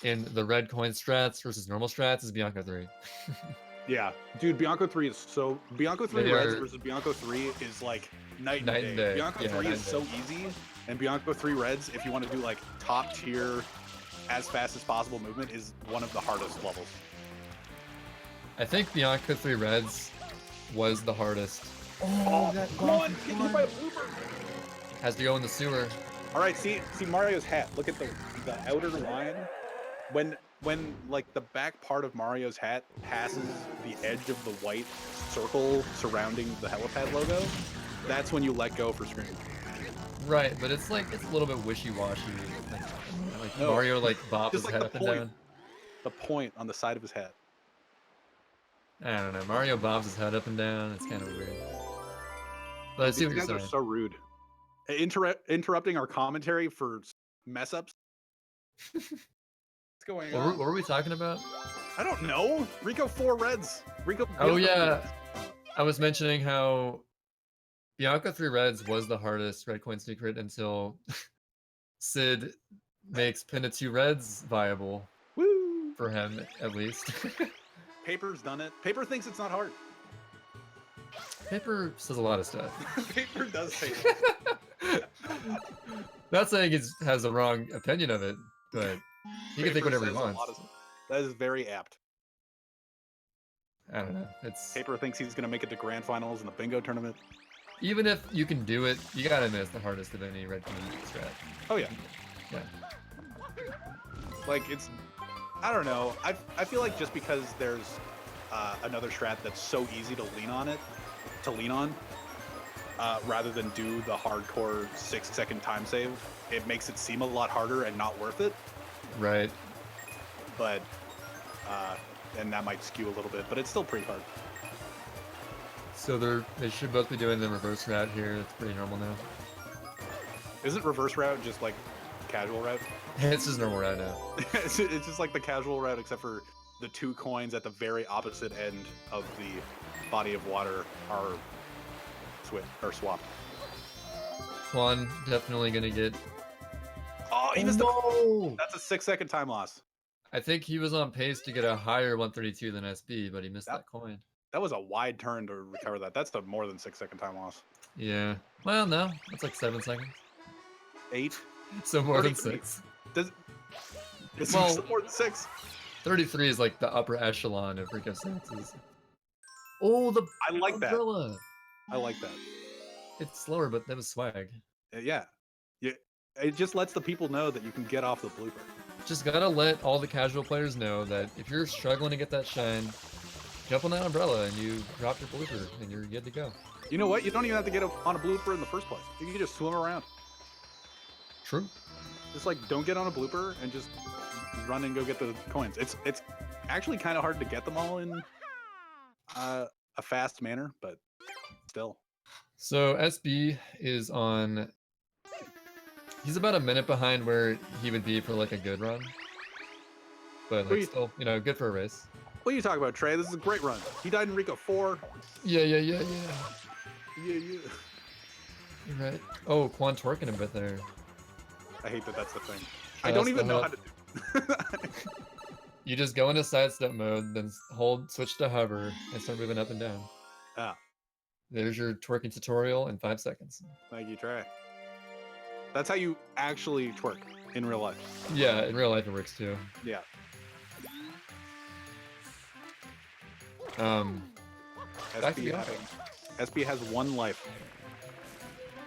in the red coin strats versus normal strats is Bianco 3. Yeah, dude, Bianco 3 is so. Bianco 3 They Reds are- versus Bianco 3 is like night Night and and day. day. Bianco Yeah, 3 night is and so day. easy, and Bianco 3 Reds, if you want to do like top tier, as fast as possible movement, is one of the hardest levels. I think Bianco 3 Reds was the hardest. Oh, that come on, get hit by a blooper. Has to go in the sewer. All right, see Mario's hat. Look at the outer line. When like the back part of Mario's hat passes the edge of the white circle surrounding the helipad logo, that's when you let go for screen. Right, but it's like it's a little bit wishy-washy. Like No, Mario like bops his just like head the up and point. down. The point on the side of his hat. I don't know. Mario bobs his head up and down. It's kind of weird. But I see These what you're guys are saying. so rude. Interrupting our commentary for mess ups. What's going What on? were we talking about? I don't know. Rico 4 Reds. Rico. Oh Bianco yeah, Reds. I was mentioning how Bianco 3 Reds was the hardest red coin secret until Sid makes Pinna 2 Reds viable Woo! for him, at least. Paper's done it. Paper thinks it's not hard. Paper says a lot of stuff. Paper does say that. Not saying he has the wrong opinion of it, but he can think Paper whatever he says a wants. lot of- That is very apt. I don't know. It's Paper thinks he's going to make it to grand finals in the bingo tournament. even if you can do it, you gotta admit it's the hardest of any red coin strat. Oh yeah. Yeah. Like it's, I don't know. I feel like just because there's another strat that's so easy to lean on, rather than do the hardcore 6-second time save, it makes it seem a lot harder and not worth it. Right. But and that might skew a little bit, but it's still pretty hard. So they should both be doing the reverse route here. It's pretty normal now. Isn't reverse route just like casual route? It's just normal route now. It's just like the casual route, except for the 2 coins at the very opposite end of the body of water are swapped. Quan definitely gonna get. Oh, he missed That's a 6-second time loss. I think he was on pace to get a higher 132 than SB, but he missed Yep. that coin. That was a wide turn to recover that. That's the more than 6-second time loss. Yeah. Well, no. That's like 7 seconds. 8. So more than 33. 6. Does it's Well- still more than 6? 33 is like the upper echelon of Rico Saxes. Oh, the I like that. umbrella. I like that. It's slower, but that was swag. Yeah. It just lets the people know that you can get off the blooper. Just gotta let all the casual players know that if you're struggling to get that shine, jump on that umbrella and you drop your blooper and you're good to go. You know what? You don't even have to get on a blooper in the first place. You can just swim around. True. Just like don't get on a blooper and just run and go get the coins. It's actually kind of hard to get them all in a fast manner, but still. So SB is on. He's about a minute behind where he would be for like a good run, but like still, you know, good for a race. What are you talking about, Trey? This is a great run. He died in Rico 4. Yeah. Yeah. You're right. Oh, Quan twerking a bit there. I hate that that's the thing. Yeah, I don't that's even the know how hub. to do. You just go into sidestep mode, then switch to hover, and start moving up and down. Ah, There's your twerking tutorial in 5 seconds. thank you, Trey. That's how you actually twerk in real life. Yeah, in real life it works too. Yeah. Back to SB, Bianca. SB has 1 life.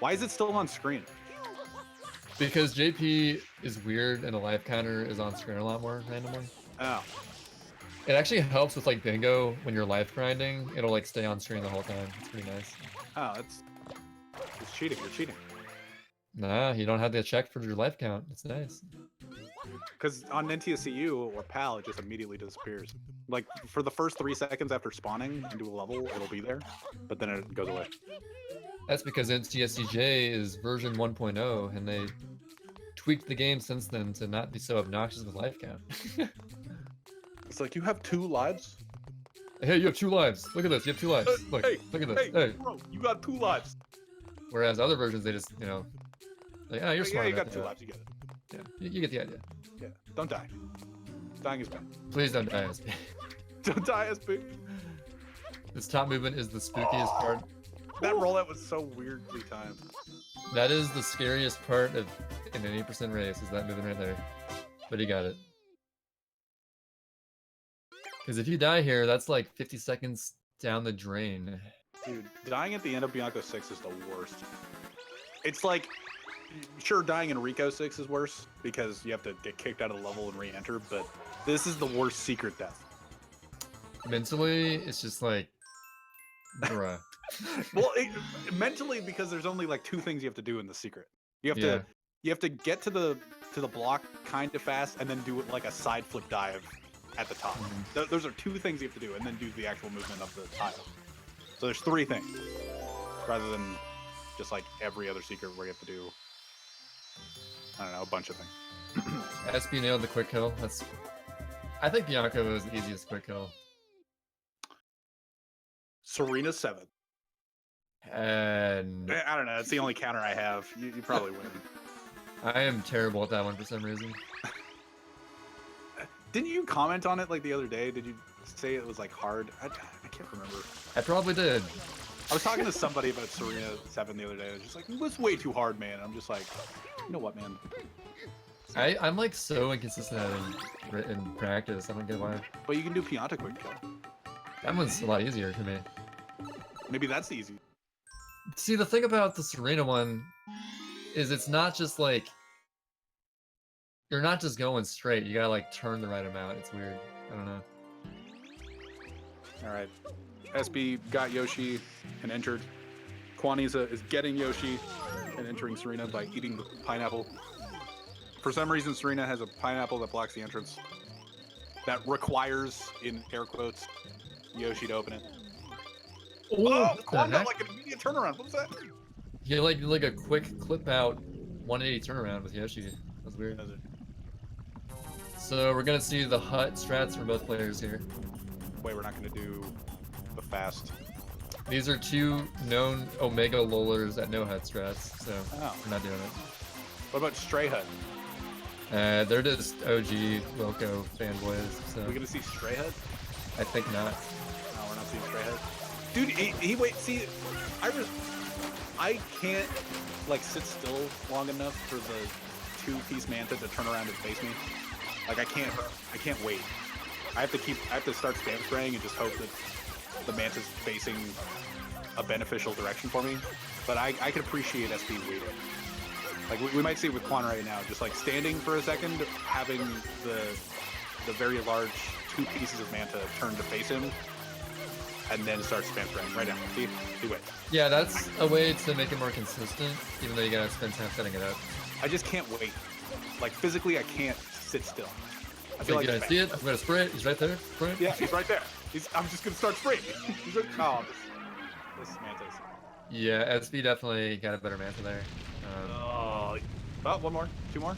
Why is it still on screen? Because JP is weird and the life counter is on screen a lot more randomly. Oh, It actually helps with like bingo when you're life grinding. It'll like stay on screen the whole time. It's pretty nice. oh, it's cheating. You're cheating. Nah, you don't have to check for your life count. It's nice. Because on NTSCU or PAL, it just immediately disappears. Like for the first 3 seconds after spawning into a level, it'll be there, but then it goes away. That's because NTSCJ is version 1.0 and they tweaked the game since then to not be so obnoxious with life count. It's like you have 2 lives. Hey, you have 2 lives. Look at this. You have 2 lives. Look, hey, look at this. Hey, Hey. bro, you got 2 lives. Whereas other versions, they just, you know, like, oh, you're Yeah, smart. you enough got to 2 do lives. You get it. it. Yeah, you get the idea. Yeah, don't die. Dying is bad. Please don't die, SB. Don't die, SB. This top movement is the spookiest part. That rollout was so weirdly timed. That is the scariest part of an 80% race, is that movement right there. But he got it. Because if you die here, that's like 50 seconds down the drain. Dude, dying at the end of Bianco 6 is the worst. It's like, sure, dying in Rico 6 is worse because you have to get kicked out of the level and re-enter, but this is the worst secret death. Mentally, it's just like, bruh. Well, mentally, because there's only like 2 things you have to do in the secret. You have Yeah. to get to the block kind of fast and then do it like a side flip dive at the top. Those are 2 things you have to do, and then do the actual movement of the tile. So there's 3 things, rather than just like every other secret where you have to do, I don't know, a bunch of things. SB nailed the quick kill. I think Bianco was the easiest quick kill. Serena 7. And I don't know. It's the only counter I have. You probably win. I am terrible at that one for some reason. Didn't you comment on it like the other day? Did you say it was like hard? I can't remember. I probably did. I was talking to somebody about Serena 7 the other day. I was just like, it was way too hard, man. I'm just like, you know what, man? I'm like so inconsistent in practice. I don't get why. But you can do Pianta quick kill. That one's a lot easier for me. Maybe that's easy. See, the thing about the Serena one is it's not just like you're not just going straight. You gotta like turn the right amount. It's weird. I don't know. All right. SB got Yoshi and entered. Kwaniza is getting Yoshi and entering Serena by eating the pineapple. For some reason, Serena has a pineapple that blocks the entrance. That requires, in air quotes, Yoshi to open it. Oh, Kwan got like an immediate turnaround. What was that? Yeah, like a quick clip out 180 turnaround with Yoshi. That's weird. So we're gonna see the hut strats from both players here. Wait, we're not gonna do the fast. These are 2 known Omega Lollers that know hut strats, so we're not doing it. What about Stray Hut? They're just OG Loco fanboys, so Are we gonna see Stray Hut? I think not. No, we're not seeing Stray Hut. Dude, he wait, see, I can't like sit still long enough for the 2-piece manta to turn around and face me. Like I can't wait. I have to start spam spraying and just hope that the manta's facing a beneficial direction for me. But I can appreciate SB waiting. Like we might see it with Quan right now, just like standing for a second, having the very large 2 pieces of manta turn to face him, and then start spam spraying right now. See wait. Yeah, that's a way to make it more consistent, even though you gotta spend time setting it up. I just can't wait. Like physically, I can't sit still. I feel Like, like you guys see it? I'm gonna spray it. He's right there. Spray it. yeah, he's right there. I'm just gonna start spraying. He's like, oh, this manta's. Yeah, SB definitely got a better manta there. Oh, one more, 2 more.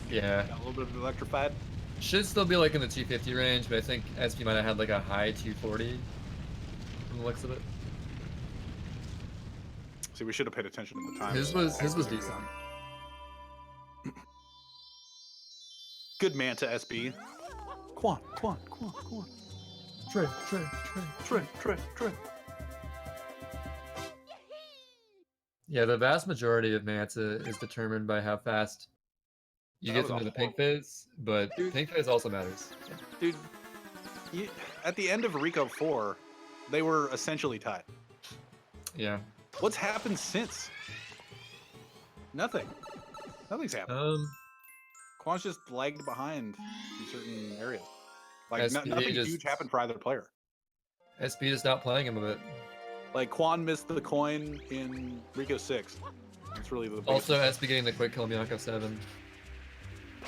Yeah. Got a little bit of electrified. Should still be like in the 250 range, but I think SB might have had like a high 240 from the looks of it. See, we should have paid attention to the time. His was decent. Good manta, SB. Quan. Trey. Yeah, the vast majority of manta is determined by how fast you get into the pink phase, but pink phase also matters. Dude, at the end of Rico 4, they were essentially tied. Yeah. What's happened since? Nothing. Nothing's happened. Quan's just lagged behind in certain areas. Like nothing huge happened for either player. SB is not playing him a bit. Like Quan missed the coin in Rico 6. It's really the also SB getting the quick kill in Bianco 7.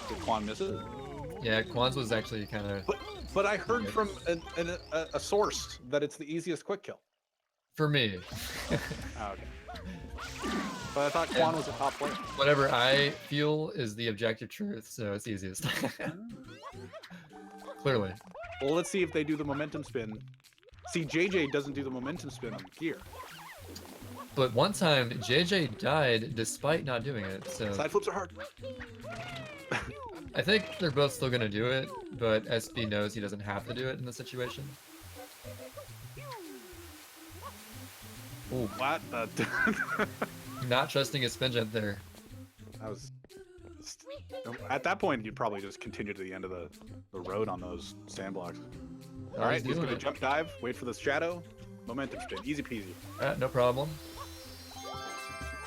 Did Quan miss it? Yeah, Quan's was actually kind of. But I heard from a source that it's the easiest quick kill. For me. Oh, okay. But I thought Quan was a top player. Whatever I feel is the objective truth, so it's easiest. Clearly. Well, let's see if they do the momentum spin. See, JJ doesn't do the momentum spin on gear. But one time, JJ died despite not doing it, so... Side flips are hard. I think they're both still gonna do it, but SB knows he doesn't have to do it in this situation. Ooh, what the... Not trusting his spin jump there. That was... At that point, you'd probably just continue to the end of the road on those sand blocks. All right, he's gonna jump dive, wait for the shadow, momentum spin, easy peasy. No problem.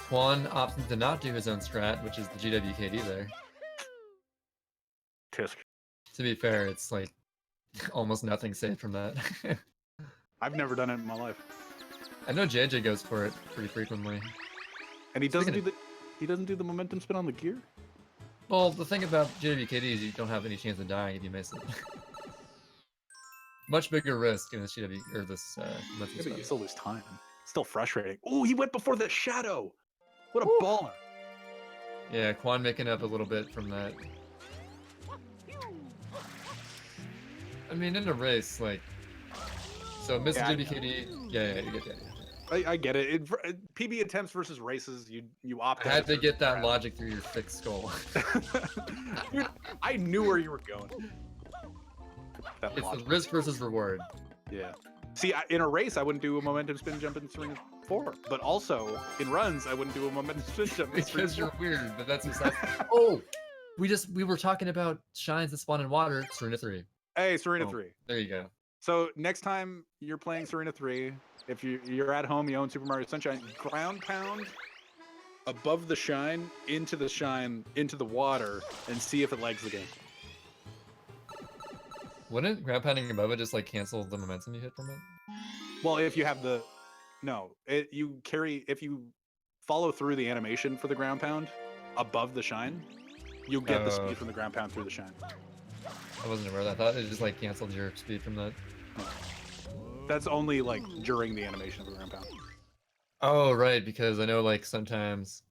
Quan opted to not do his own strat, which is the GWKD there. Tisk. To be fair, it's like almost nothing saved from that. I've never done it in my life. I know JJ goes for it pretty frequently. And he doesn't do the momentum spin on the gear? Well, the thing about GWKD is you don't have any chance of dying if you miss it. Much bigger risk in this GW or this but you still lose time. Still frustrating. Oh, he went before the shadow. What a baller. Yeah, Quan making up a little bit from that. I mean, in a race, like, so miss GWKD. Yeah, you get that. I get it. PB attempts versus races, you opt. I had to get that logic through your thick skull. Dude, I knew where you were going. It's the risk versus reward. Yeah. See, in a race, I wouldn't do a momentum spin jump in Serena 4, but also in runs, I wouldn't do a momentum spin jump in Serena 4. Because you're weird, but that's what's happening. Oh, we were talking about shines that spawn in water. Serena 3. Hey, Serena 3. There you go. So next time you're playing Serena 3, if you're at home, you own Super Mario Sunshine, ground pound above the shine, into the water, and see if it lags the game. Wouldn't ground pounding above it just like cancel the momentum you hit from it? Well, if you have if you follow through the animation for the ground pound above the shine, you'll get the speed from the ground pound through the shine. I wasn't aware of that. I thought it just like canceled your speed from that. That's only like during the animation of the ground pound. Oh, right, because I know like sometimes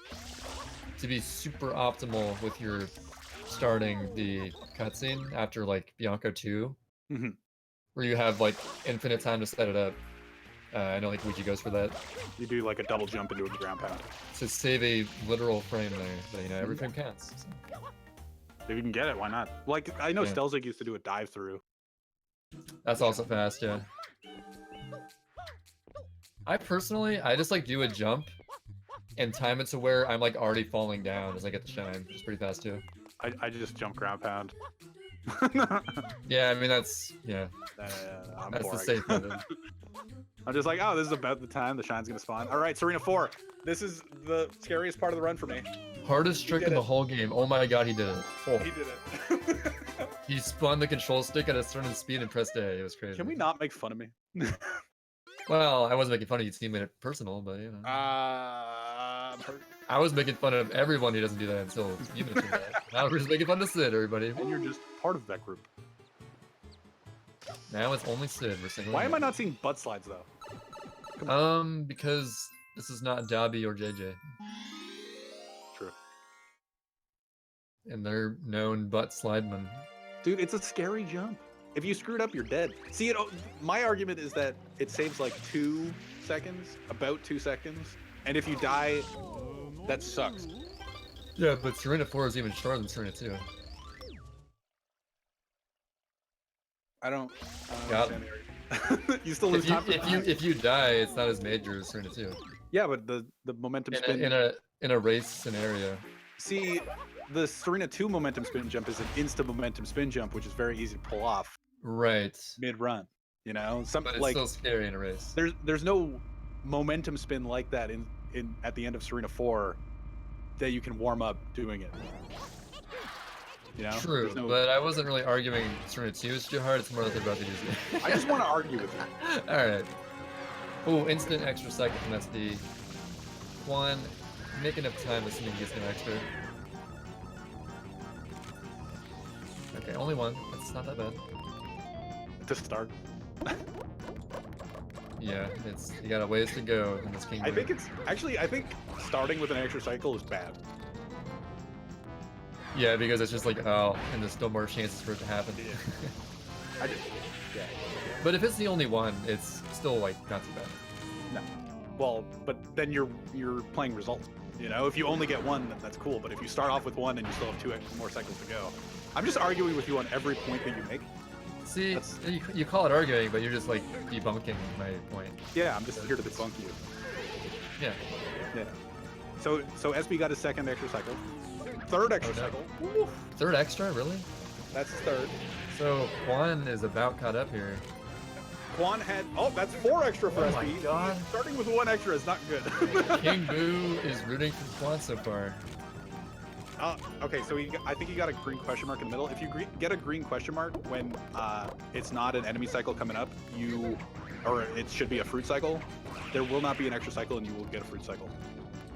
to be super optimal with your starting the cutscene after like Bianco 2, where you have like infinite time to set it up. I know like Luigi goes for that. You do like a double jump into a ground pound. To save a literal frame there, but you know, every frame counts. So. If you can get it, why not? Like, I know Stelzig used to do a dive through. That's also fast, yeah. I personally, I just like do a jump and time it to where I'm like already falling down as I get the shine, which is pretty fast too. I just jump ground pound. Yeah, I mean that's I'm that's the boring. safe method. I'm just like, oh, this is about the time the shine's gonna spawn. All right, Serena 4. This is the scariest part of the run for me. Hardest trick in the whole game. Oh my god, he did it. Oh. He did it. He spun the control stick at a certain speed and pressed A. It was crazy. Can we not make fun of me? Well, I wasn't making fun of you, team, made it personal, but you know. I'm hurt. I was making fun of everyone who doesn't do that until you mentioned that. Now we're just making fun of Sid, everybody. And you're just part of that group. Now it's only Sid. We're single. Why am I not seeing butt slides though? Because this is not Dobby or JJ. True. And they're known butt slidemen. Dude, it's a scary jump. If you screw it up, you're dead. See, my argument is that it saves like 2 seconds, about 2 seconds, and if you die, that sucks. Yeah, but Serena 4 is even shorter than Serena 2. I don't Got understand the you still lose time for if you die, it's not as major as Serena 2. Yeah, but the momentum spin in a race scenario. See, the Serena 2 momentum spin jump is an insta momentum spin jump, which is very easy to pull off Right. mid-run. You know, But it's like still scary in a race. there's no momentum spin like that in at the end of Serena 4 that you can warm up doing it. You know? True, but I wasn't really arguing Serena 2 is too hard. It's more that they're about to use it. I just want to argue with you. All right. Oh, instant extra second from SD. One, making up time assuming he gets no extra. Okay, only one. That's not that bad. To start. Yeah, you got a ways to go in this kingdom. I think starting with an extra cycle is bad. Yeah, because it's just like, oh, and there's still more chances for it to happen. Yeah. Yeah. But if it's the only one, it's still like not too bad. No. Well, but then you're playing results. You know, if you only get one, then that's cool. But if you start off with one and you still have 2 more cycles to go, I'm just arguing with you on every point that you make. See, you call it arguing, but you're just like debunking my point. Yeah, I'm just here to debunk you. Yeah. Yeah. So SB got his 2nd extra cycle. 3rd extra cycle. Woo. 3rd extra, really? That's his 3rd. So Quan is about caught up here. Quan had that's 4 extra for SB. My God. Starting with 1 extra is not good. King Boo is rooting for Quan so far. Okay, so I think he got a green question mark in the middle. If you get a green question mark when it's not an enemy cycle coming up, or it should be a fruit cycle, there will not be an extra cycle and you will get a fruit cycle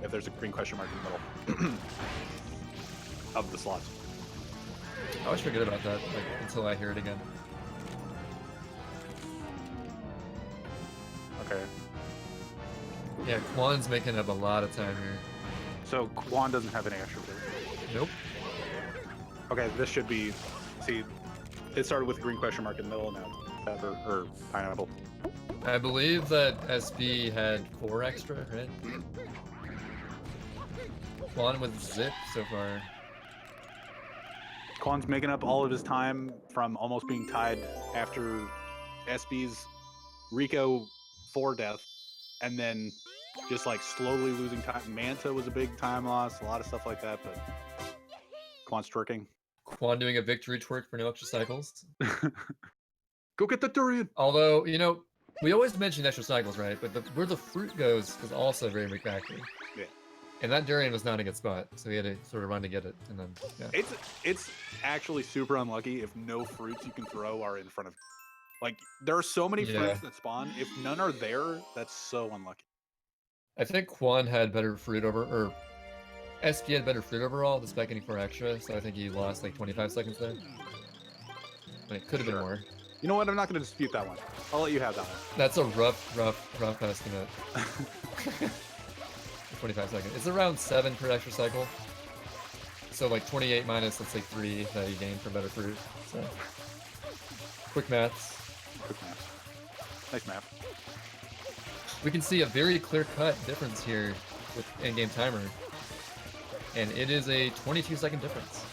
if there's a green question mark in the middle of the slots. I always forget about that until I hear it again. Okay. Yeah, Quan's making up a lot of time here. So Quan doesn't have any extra food. Nope. Okay, this should be. See, it started with a green question mark in the middle, now it's pepper or pineapple. I believe that SB had 4 extra, right? Quan with zip so far. Quan's making up all of his time from almost being tied after SB's Rico 4 death, and then just like slowly losing time. Manta was a big time loss, a lot of stuff like that, but Quan's twerking. Quan doing a victory twerk for no extra cycles. Go get the durian! Although, you know, we always mention extra cycles, right? But where the fruit goes is also very refractory. Yeah. And that durian was not a good spot, so he had to sort of run to get it, and then, yeah. It's actually super unlucky if no fruits you can throw are in front of. Like, there are so many fruits that spawn. If none are there, that's so unlucky. I think Quan had better fruit or SP had better fruit overall, despite getting 4 extra, so I think he lost like 25 seconds there. But it could have been more. You know what? I'm not going to dispute that one. I'll let you have that one. That's a rough estimate. 25 seconds. It's around 7 per extra cycle. So like 28 minus, let's say 3 that he gained for better fruit. So quick maths. Quick math. Nice math. We can see a very clear-cut difference here with in-game timer. And it is a 22-second difference.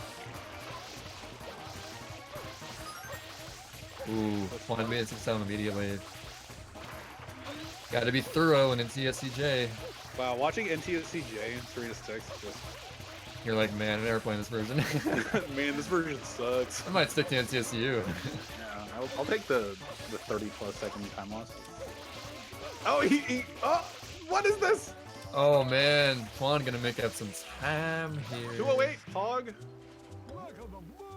Ooh, 1 minute 6 sound immediately. Gotta be thorough in NCSCJ. Wow, watching NTSCJ in 3 to 6 just You're like, man, I've never played this version. man, this version sucks. I might stick to NCSU. Yeah, I'll take the 30+ second time loss. Oh, oh, what is this? Oh man, Quan gonna make up some time here. 208, Pog.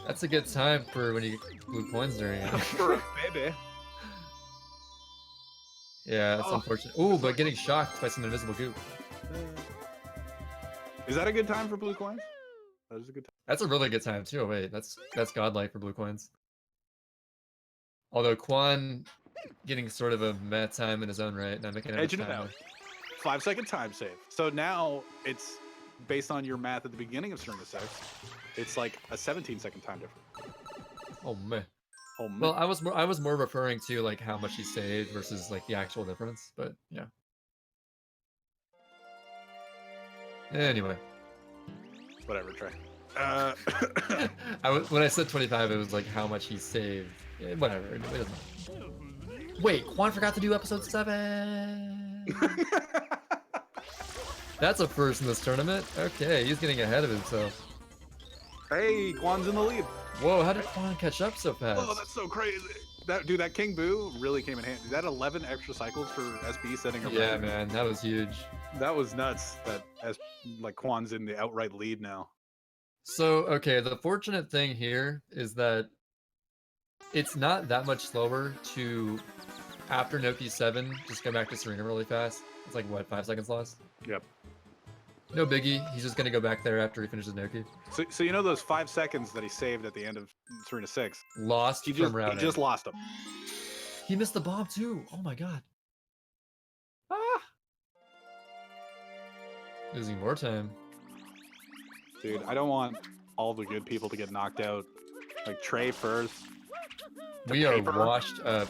That's a good time for when you get blue coins during it. For a baby. Yeah, that's unfortunate. Ooh, but getting shocked by some invisible goop. Is that a good time for blue coins? That is a good time. That's a really good time too. Oh, wait, that's godlike for blue coins. Although Quan getting sort of a meh time in his own right, not making Edging much it time. out. 5-second time save. So now it's based on your math at the beginning of String to 6. It's like a 17-second time difference. Oh man. Oh man. Well, I was more referring to like how much he saved versus like the actual difference, but yeah. Anyway. Whatever, Trey. When I said 25, it was like how much he saved. Whatever. It doesn't matter. Wait, Quan forgot to do episode 7. That's a first in this tournament. Okay, he's getting ahead of himself. Hey, Quan's in the lead. Whoa, how did Quan catch up so fast? Oh, that's so crazy. That King Boo really came in handy. That 11 extra cycles for SB setting a Yeah, record. man, that was huge. That was nuts. That Quan's in the outright lead now. So, okay, the fortunate thing here is that it's not that much slower to, after Noki 7, just go back to Serena really fast. It's like, what, 5 seconds lost? Yep. No biggie. He's just going to go back there after he finishes Noki. So you know those 5 seconds that he saved at the end of 3 to 6? Lost He from routing. He just lost them. He missed the bomb, too. Oh, my God. Ah! Losing more time. Dude, I don't want all the good people to get knocked out. Like Trey first. We are washed up.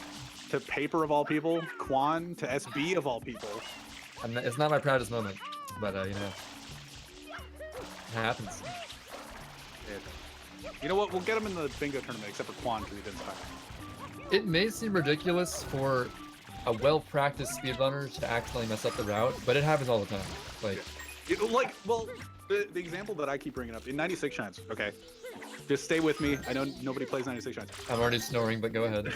To Paper of all people. Quan to SB of all people. It's not my proudest moment, but you know, it happens. You know what? We'll get him in the bingo tournament, except for Quan because he didn't start. It may seem ridiculous for a well-practiced speedrunner to accidentally mess up the route, but it happens all the time. Like, Well, the example that I keep bringing up in 96 Shines. Okay, just stay with me. I know nobody plays 96 Shines. I'm already snoring, but go ahead.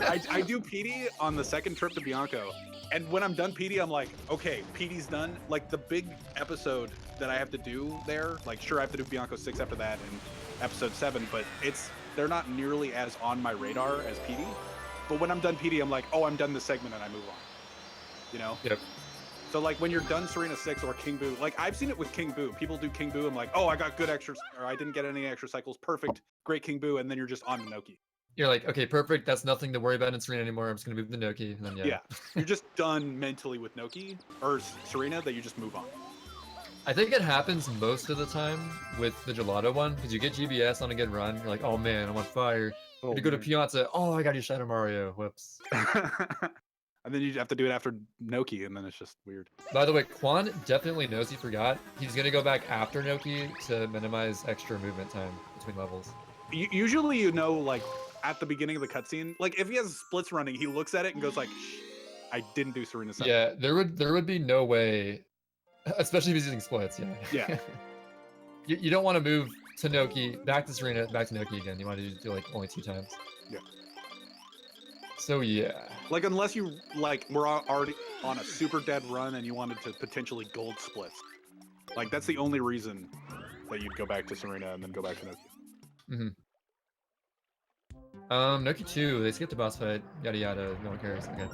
I do PD on the second trip to Bianco, and when I'm done PD, I'm like, okay, PD's done. Like the big episode that I have to do there, like sure I have to do Bianco 6 after that and episode 7, but they're not nearly as on my radar as PD. But when I'm done PD, I'm like, oh, I'm done this segment and I move on. You know? Yep. So like when you're done Serena 6 or King Boo, like I've seen it with King Boo. People do King Boo. I'm like, oh, I got good extras, or I didn't get any extra cycles. Perfect, great King Boo, and then you're just on Noki. You're like, okay, perfect. That's nothing to worry about in Serena anymore. I'm just gonna move the Noki, and then Yeah, you're just done mentally with Noki or Serena. That you just move on. I think it happens most of the time with the gelato one because you get GBS on a good run. You're like, oh man, I'm on fire. Oh, you go to Piazza. Oh, I got you Shadow Mario. Whoops. And then you have to do it after Noki, and then it's just weird. By the way, Quan definitely knows he forgot. He's gonna go back after Noki to minimize extra movement time between levels. Usually, you know, like at the beginning of the cutscene, like if he has splits running, he looks at it and goes like, Shh, "I didn't do Serena 7." Yeah, there would be no way, especially if he's using splits. Yeah. Yeah. You don't want to move to Noki, back to Serena, back to Noki again. You want to do like only 2 times. Yeah. So yeah. Like unless you like were already on a super dead run and you wanted to potentially gold splits, like that's the only reason that you'd go back to Serena and then go back to Noki. Noki 2, they skipped a boss fight. Yada yada. No one cares. Okay.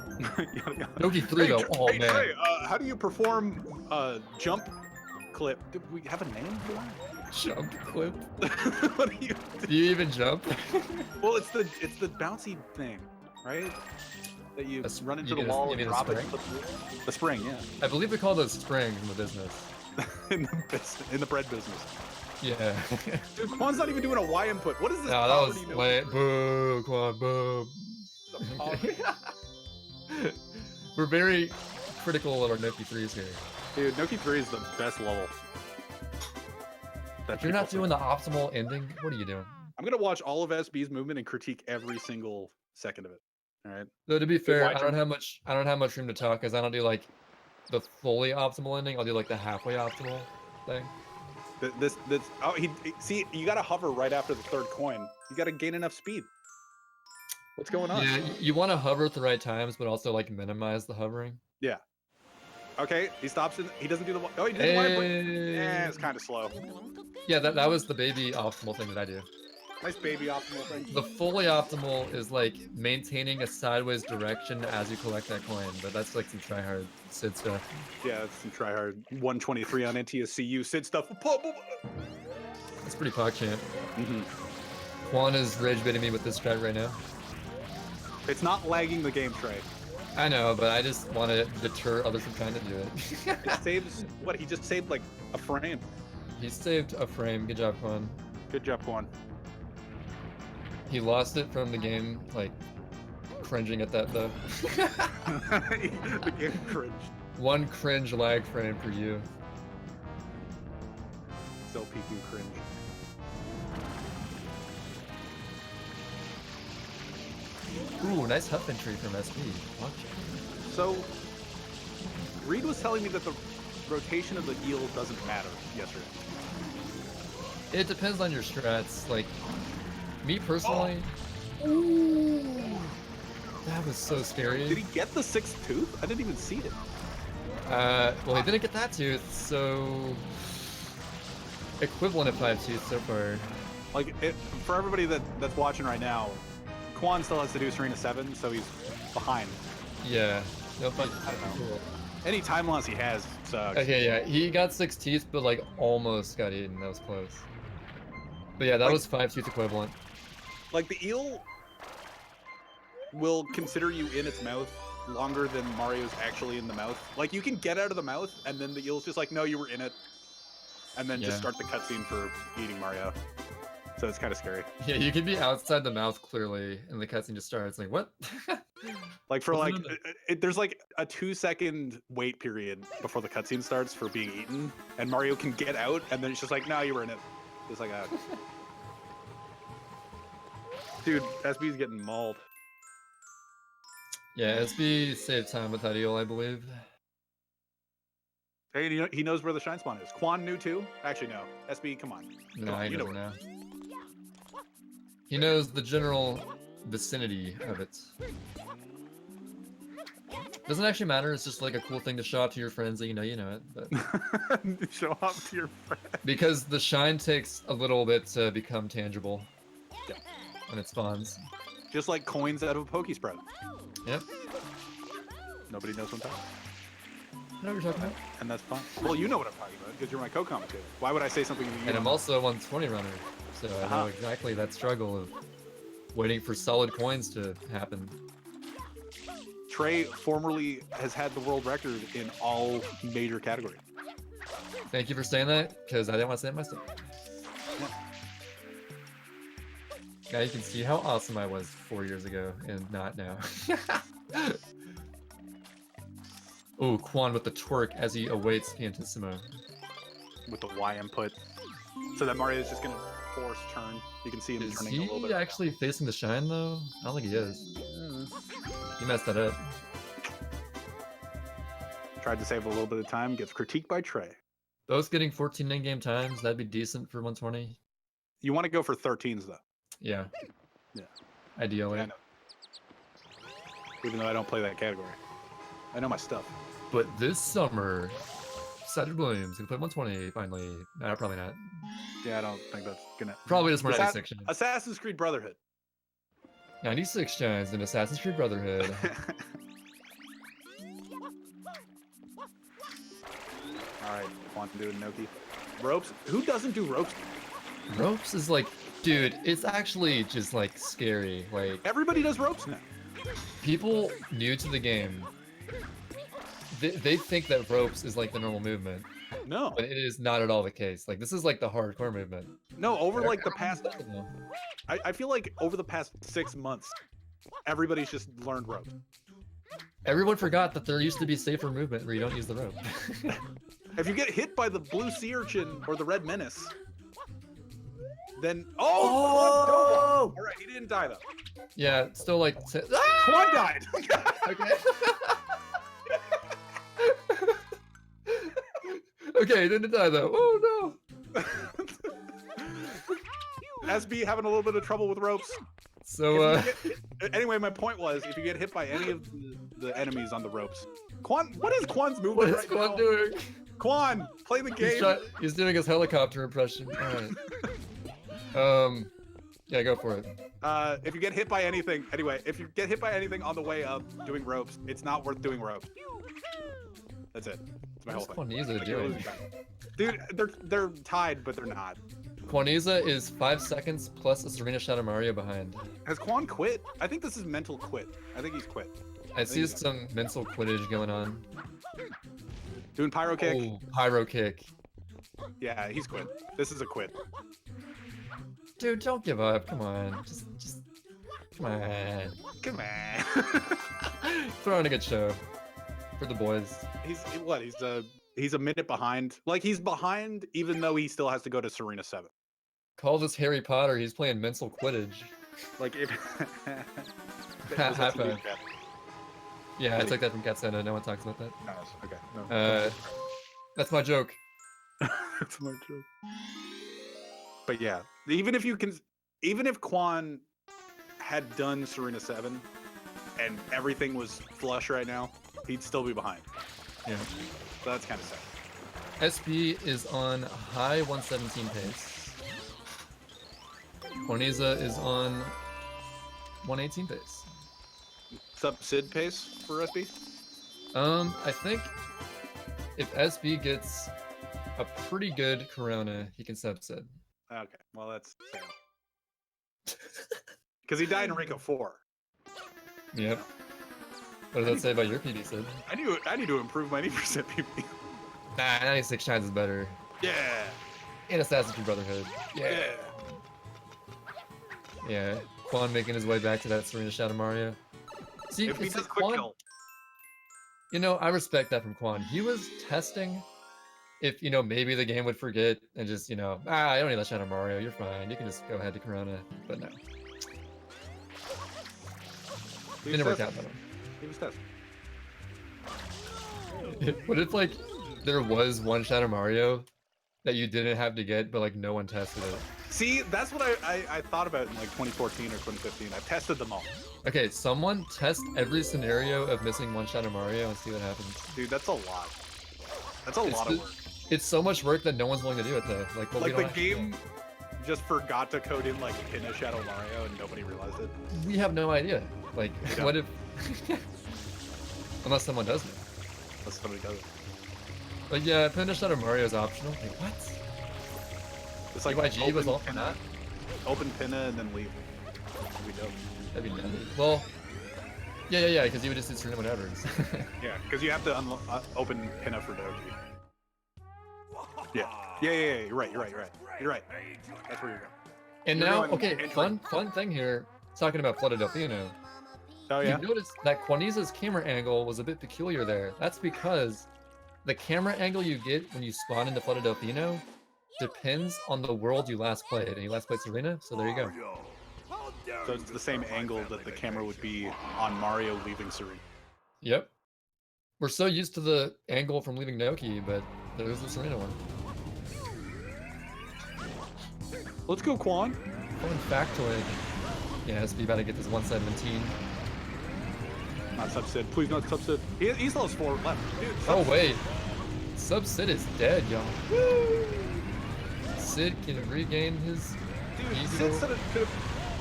Yada, yada. Noki 3 though. Oh hey, man. Trey, how do you perform jump clip? Do we have a name for that? Jump clip. What do you? Do you even jump? Well, it's the bouncy thing, right? That you run into the wall and drop it. The spring, yeah. I believe we call those springs in the business. in the bread business. Yeah. Dude, Quan's not even doing a Y input. What is this? No, that was late. Boo, Quan, boo. We're very critical of our Noki 3s here. Dude, Noki 3 is the best level. If you're not doing the optimal ending, what are you doing? I'm gonna watch all of SB's movement and critique every single second of it. All right. Though to be fair, I don't have much room to talk because I don't do like the fully optimal ending. I'll do like the halfway optimal thing. See, you gotta hover right after the third coin. You gotta gain enough speed. What's going on? Yeah, you want to hover at the right times, but also like minimize the hovering. Yeah. Okay, he stops and he doesn't do the. Oh, he did the wire break. Yeah, it's kind of slow. Yeah, that was the baby optimal thing that I do. Nice baby optimal thing. The fully optimal is like maintaining a sideways direction as you collect that coin, but that's like some tryhard Sid stuff. Yeah, that's some tryhard. 123 on NTSCU Sid stuff. That's pretty PogChamp. Mm-hmm. Quan is rage baiting me with this strat right now. It's not lagging the game, Trey. I know, but I just want to deter others from trying to do it. It saves what? He just saved like a frame. He saved a frame. Good job, Quan. Good job, Quan. He lost it from the game, like, cringing at that, though. The game cringed. One cringe lag frame for you. Still peeking cringe. Ooh, nice huff entry from SB. Watch. So, Reed was telling me that the rotation of the eel doesn't matter yesterday. It depends on your strats. Like, me personally... Ooh! That was so scary. Did he get the sixth tooth? I didn't even see it. Well, he didn't get that tooth, so... Equivalent of 5 tooth so far. Like, for everybody that's watching right now, Quan still has to do Serena 7, so he's behind. Yeah. Nope, I don't know. Any time loss he has sucks. Okay, yeah, he got 6 teeth, but like almost got eaten. That was close. But yeah, that Like- was 5 tooth equivalent. Like, the eel will consider you in its mouth longer than Mario's actually in the mouth. Like, you can get out of the mouth, and then the eel's just like, no, you were in it. And then just Yeah. start the cutscene for eating Mario. So it's kind of scary. Yeah, you could be outside the mouth clearly, and the cutscene just starts. Like, what? Like, for like, Wasn't there's like a 2-second wait period before the cutscene starts for being eaten, and Mario can get out, and then it's just like, no, you were in it. Just like that. Dude, SB's getting mauled. Yeah, SB saved time with that eel, I believe. Hey, he knows where the shine spawn is. Quan knew too? Actually, no. SB, come on. No, Come on, he you know doesn't where. know. He knows the general vicinity of it. Doesn't actually matter, it's just like a cool thing to show off to your friends that you know it. But... Show off to your friend. Because the shine takes a little bit to become tangible. Yeah. When it spawns. Just like coins out of a Poke Sprout. Yep. Nobody knows what I'm talking about. I know what you're talking about. And that's fine. Well, you know what I'm talking about, because you're my co-commentator. Why would I say something that you And I'm don't also a 120 runner, so I know exactly that struggle of waiting for solid coins to happen. know? Trey formerly has had the world record in all major categories. Thank you for saying that, because I didn't want to say it myself. Now you can see how awesome I was 4 years ago, and not now. Oh, Quan with the twerk as he awaits Piantissimo. With the Y input. So that Mario is just going to force turn. You can see him Is turning a little he bit. actually facing the shine, though? I don't think he is. He messed that up. Tried to save a little bit of time. Gets critiqued by Trey. Those getting 14 in-game times, that'd be decent for 120. You want to go for 13s, though. Yeah. Yeah. Ideally. I know. Even though I don't play that category. I know my stuff. But this summer, Cedric Williams can play 120 finally. No, probably not. Yeah, I don't think that's gonna. Probably just more 96 shines. Assassin's Creed Brotherhood. 96 shines in Assassin's Creed Brotherhood. All right, want to do Noki. Ropes? Who doesn't do ropes? Ropes is like, dude, it's actually just like scary. Like, Everybody does ropes now. people new to the game, they think that ropes is like the normal movement, No, but it is not at all the case. Like, this is like the hardcore movement. no. Over like the past, Everyone does it, though. I feel like over the past 6 months, everybody's just learned ropes. Everyone forgot that there used to be safer movement where you don't use the rope. If you get hit by the blue sea urchin or the red menace, then Oh! all right, he didn't die though. Yeah, still like. Quan died. Okay. Okay, he didn't die though. Oh no. SB having a little bit of trouble with ropes. So Anyway, my point was, if you get hit by any of the enemies on the ropes, Quan, what is Quan's movement what is right Quan now? doing? Quan, play the game. He's doing his helicopter impression. Alright. Yeah, go for it. If you get hit by anything, anyway, if you get hit by anything on the way up doing ropes, it's not worth doing ropes. That's it. That's my whole What's thing. Kwaniza doing? Dude, they're tied, but they're not. Kwaniza is 5 seconds plus a Serena Shadow Mario behind. Has Quan quit? I think this is mental quit. I think he's quit. I see some mental quittage going on. Doing pyro kick. Oh, pyro kick. Yeah, he's quit. This is a quit. Dude, don't give up. Come on. Just come on. Come on. Throw on a good show for the boys. He's a minute behind. Like, he's behind even though he still has to go to Serena 7. Call this Harry Potter. He's playing mental quidditch. Like, if High five. Yeah, I took that from Katsuna. No one talks about that. Okay. No. That's my joke. That's my joke. But yeah, even if Quan had done Serena 7 and everything was flush right now, he'd still be behind. Yeah. So that's kind of sad. SB is on high 117 pace. Kwaniza is on 118 pace. Sub Sid pace for SB? I think if SB gets a pretty good Corona, he can sub Sid. Okay, well that's sad. Because he died in Rico 4. Yep. What does that say about your PB, Sid? I need to improve my 80% PB. Nah, 96 shines is better. Yeah. And Assassin's Creed Brotherhood. Yeah. Yeah. Quan making his way back to that Serena Shadow Mario. See, If he it's does like quick Quan, kill. you know, I respect that from Quan. He was testing if, you know, maybe the game would forget and just, you know, I don't need that Shadow Mario, you're fine. You can just go ahead to Corona. But no. It didn't work out for him. He was testing. What if, like, there was one Shadow Mario that you didn't have to get, but, like, no one tested it? See, that's what I thought about in, like, 2014 or 2015. I tested them all. Okay, someone test every scenario of missing one Shadow Mario and see what happens. Dude, that's a lot. That's a lot of work. It's so much work that no one's willing to do it, though. Like, well, Like, the game just forgot to code in, like, pin a Shadow Mario and nobody realized it. We have no idea. Like, Yeah. what if... Unless someone does it. Unless somebody does it. Like, yeah, pin a Shadow Mario is optional. Like, what? It's like BYG was all for pinna, that? open pinna and then leave. That'd be dope. That'd be nutty. Well, yeah, because you would just do certain whatever. Yeah, because you have to open pinna for Doji. Yeah, you're right. That's where you're going. And You're now, going okay, fun thing here, talking about Flooded Delfino. Oh yeah? You notice that Kwaniza's camera angle was a bit peculiar there. That's because the camera angle you get when you spawn into Flooded Delfino depends on the world you last played, and you last played Serena, so there you go. So it's the same angle that the camera would be on Mario leaving Serena. Yep. We're so used to the angle from leaving Noki, but there's the Serena one. Let's go, Quan. Fun factoid. Yeah, SB about to get this 117. Not Sub-Sid. Please not Sub-Sid. He's lost 4 left. Dude, Oh, wait. Sub-Sid is dead, y'all. Sid can regain his... Dude,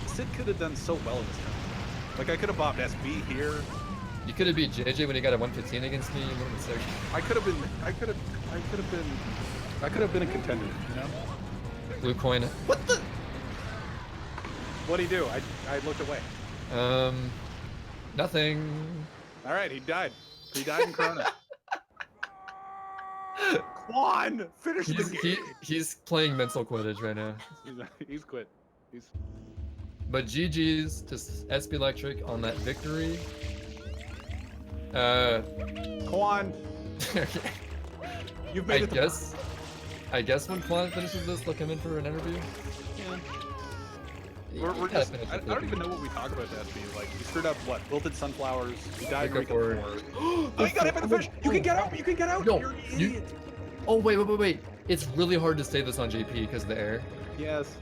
Sid could have done so well in this tournament. Like, I could have bopped SB here. You could have beat JJ when he got a 115 against me. You would have been sick. I could have been a contender, you know? Blue coin. What the? What'd he do? I looked away. Nothing. All right, he died. He died in Corona. Quan, finish the game. He's playing mental quidditch right now. He's quit. But GG's to SBlectric on that victory. Quan, you've made it. I guess when Quan finishes this, they'll come in for an interview. Yeah. We're just, I don't even know what we talk about that SB. Like, he screwed up what? Wilted sunflowers. He died in Rico 4. Oh, you got hit by the fish! You can get out! You can get out! No, You're an idiot! Oh, wait. It's really hard to save this on JP because of the air. Yes.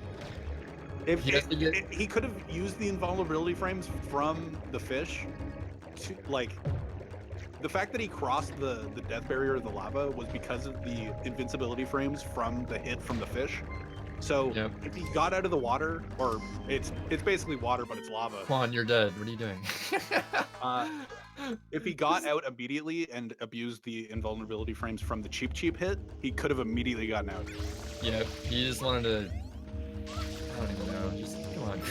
If He has to get... he could have used the invulnerability frames from the fish to, like, the fact that he crossed the death barrier of the lava was because of the invincibility frames from the hit from the fish. So Yep. if he got out of the water, or it's basically water, but it's lava. Quan, you're dead. What are you doing? If he got out immediately and abused the invulnerability frames from the cheap hit, he could have immediately gotten out. Yeah, he just wanted to... I don't even know. Just come on.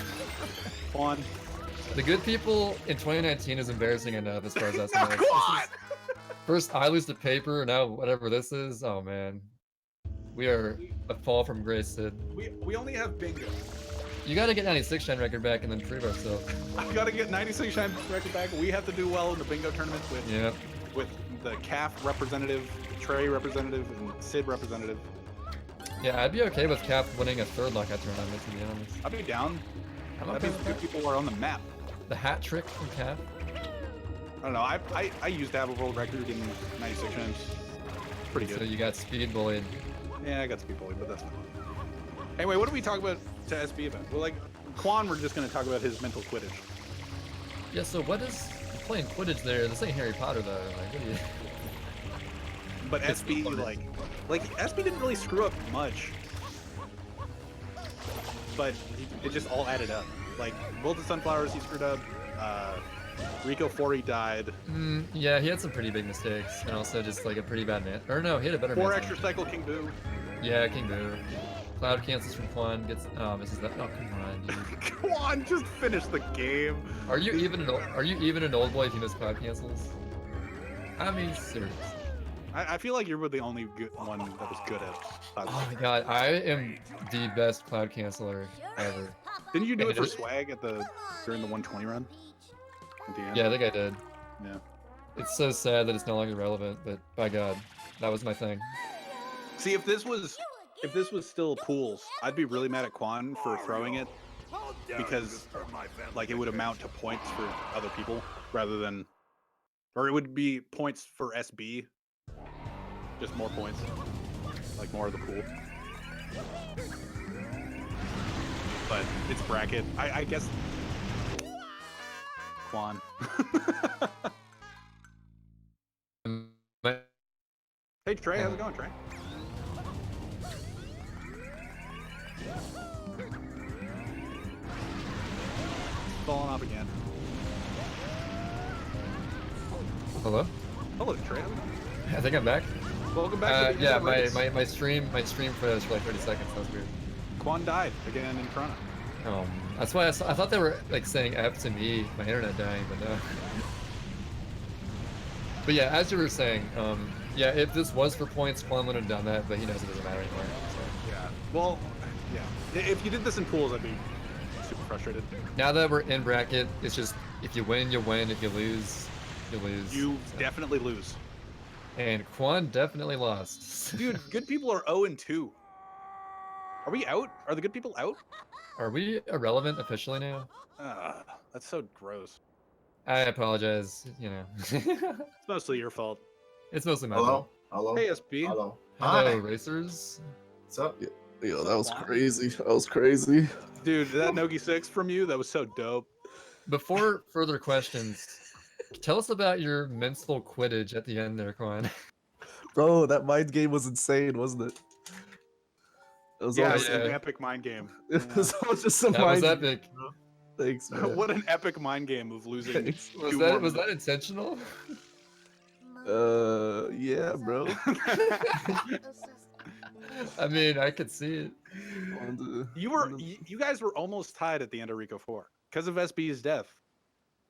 Quan. The good people in 2019 is embarrassing enough as far as that's Come on! First, I lose to paper. Now, whatever this is. Oh man, we are a fall from grace, Sid. We only have bingo. You got to get 96 shine record back and then prove ourselves. I gotta get 96 shine record back. We have to do well in the bingo tournament with the CAF representative, Trey representative, and Sid representative. Yeah, I'd be okay with Cap winning a third lockout tournament, to be honest. I'd be down. I'm That okay means with good that. people are on the map. The hat trick from Cap. I don't know. I used to have a world record in 96 shines. Pretty good. So you got speed bullied. Yeah, I got speed bullied, but that's fine. Anyway, what do we talk about to SB about? Well, like, Quan, we're just going to talk about his mental quidditch. Yeah, so what is playing Quidditch there? This ain't Harry Potter, though. Like, what are you... But It's SB, funny. like SB didn't really screw up much. But it just all added up. Like, both the Sunflowers he screwed up, Rico 4 he died. Yeah, he had some pretty big mistakes, and also just like a pretty bad man. Or no, he had a better 4 man. extra cycle King Boo. Yeah, King Boo. Cloud cancels from Quan, gets misses that. Oh come on, dude. Quan, just finish the game. Are you even an old boy if you miss cloud cancels? I mean, seriously. I feel like you were the only good one that was good at cloud. Oh my god, I am the best cloud canceller ever. Didn't you do it for It- swag during the 120 run? At the end? Yeah, I think I did. Yeah. It's so sad that it's no longer relevant, but by god, that was my thing. See, if this was still pools, I'd be really mad at Quan for throwing it because like it would amount to points for other people rather than, or it would be points for SB, just more points, like more of the pool. But it's bracket. I guess Quan. Hey Trey, how's it going, Trey? Falling off again. Hello? Hello, Trey. How's it going? I think I'm back. Welcome back to the Yeah, Internet my, Race. my stream froze for like 30 seconds. That was weird. Quan died again in Chrono. That's why I thought they were like saying F to me, my internet dying, but no. But yeah, as you were saying, yeah, if this was for points, Quan would have done that, but he knows it doesn't matter anymore. So. Yeah. Well, yeah. If you did this in pools, I'd be super frustrated. Now that we're in bracket, it's just if you win, you win. If you lose, you lose. You So. definitely lose. And Quan definitely lost. Dude, good people are 0-2. Are we out? Are the good people out? Are we irrelevant officially now? That's so gross. I apologize. You know, It's mostly your fault. it's mostly my Hello? fault. Hello? Hey, SB. Hello? Hello, Hi. racers. What's up? Yo, that was crazy. That was crazy. Dude, that Nogi 6 from you, that was so dope. Before further questions, tell us about your mental Quidditch at the end there, Quan. Bro, that mind game was insane, wasn't it? It was Yeah, all it's just, an epic mind game. it was all just a That was mind epic. game, bro. Thanks, man. What an epic mind game of losing. Thanks. Was that intentional? Yeah, bro. I mean, I could see it. You guys were almost tied at the end of Rico 4 because of SB's death.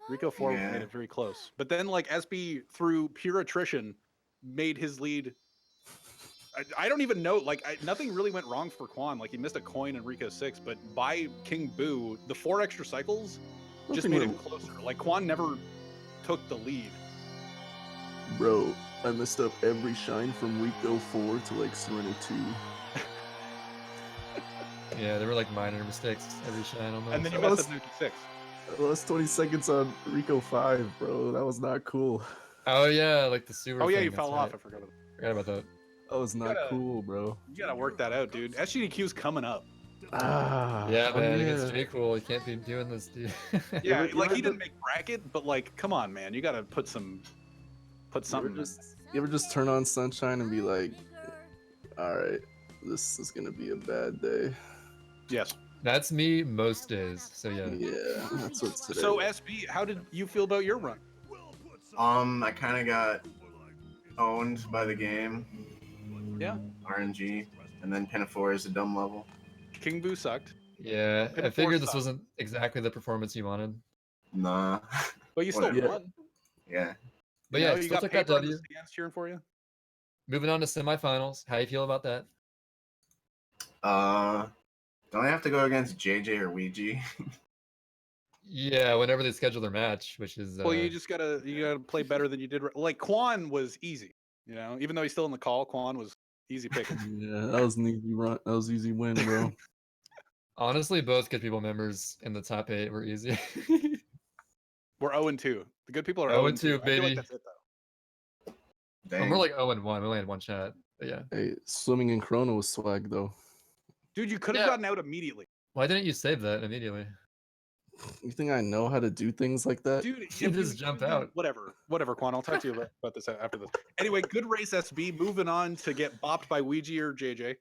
Rico 4 Yeah. made it very close, but then like SB through pure attrition made his lead. I don't even know. Like nothing really went wrong for Quan. Like he missed a coin in Rico 6, but by King Boo, the 4 extra cycles just Nothing made it went- closer. Like Quan never took the lead. Bro, I messed up every shine from Rico 4 to like Serena 2. Yeah, there were like minor mistakes every shine almost. And then you That messed was- up Nuki 6. I lost 20 seconds on Rico 5, bro. That was not cool. Oh yeah, like the sewer. Oh yeah, thing, you that's fell right. off. I forgot about that. Forgot about that. That was not gotta- cool, bro. You gotta work that out, dude. SGDQ's coming up. Ah. Yeah, oh, man, yeah. against J. Cool, you can't be doing this, dude. Yeah, ever- you like ever he do- didn't make bracket, but like, come on, man, you gotta put something. You ever just turn on Sunshine and be like, all right, this is gonna be a bad day. Yes. That's me most days. So yeah. Yeah, that's what's today. So SB, how did you feel about your run? I kind of got owned by the game. Yeah. RNG, and then Pinafore is a dumb level. King Boo sucked, Yeah, I Pinafore figured this sucked. wasn't exactly the performance you wanted. Nah. but you still Whatever. won. Yeah. But You yeah, know, you still got took that paper on the W. stands cheering for you. Moving on to semifinals. How you feel about that? Don't I have to go against JJ or Ouija? Yeah, whenever they schedule their match, which is Well, you gotta play better than you did. Like Quan was easy, you know, even though he's still in the call. Quan was easy picking. Yeah, that was an easy run. That was easy win, bro. honestly both good people members in the top 8 were easy. We're 0-2. The good people are 0-2, 0-2. I feel baby. like that's it though. Well, Dang. more like 0-1. We only had one chat. But yeah. Hey, swimming in Chrono was swag though. Dude, you could have Yeah. gotten out immediately. Why didn't you save that immediately? You think I know how to do things like that? Dude, You if just jump dude, out. Whatever, Quan. I'll talk to you about this after this. Anyway, good race, SB. Moving on to get bopped by Ouija or JJ.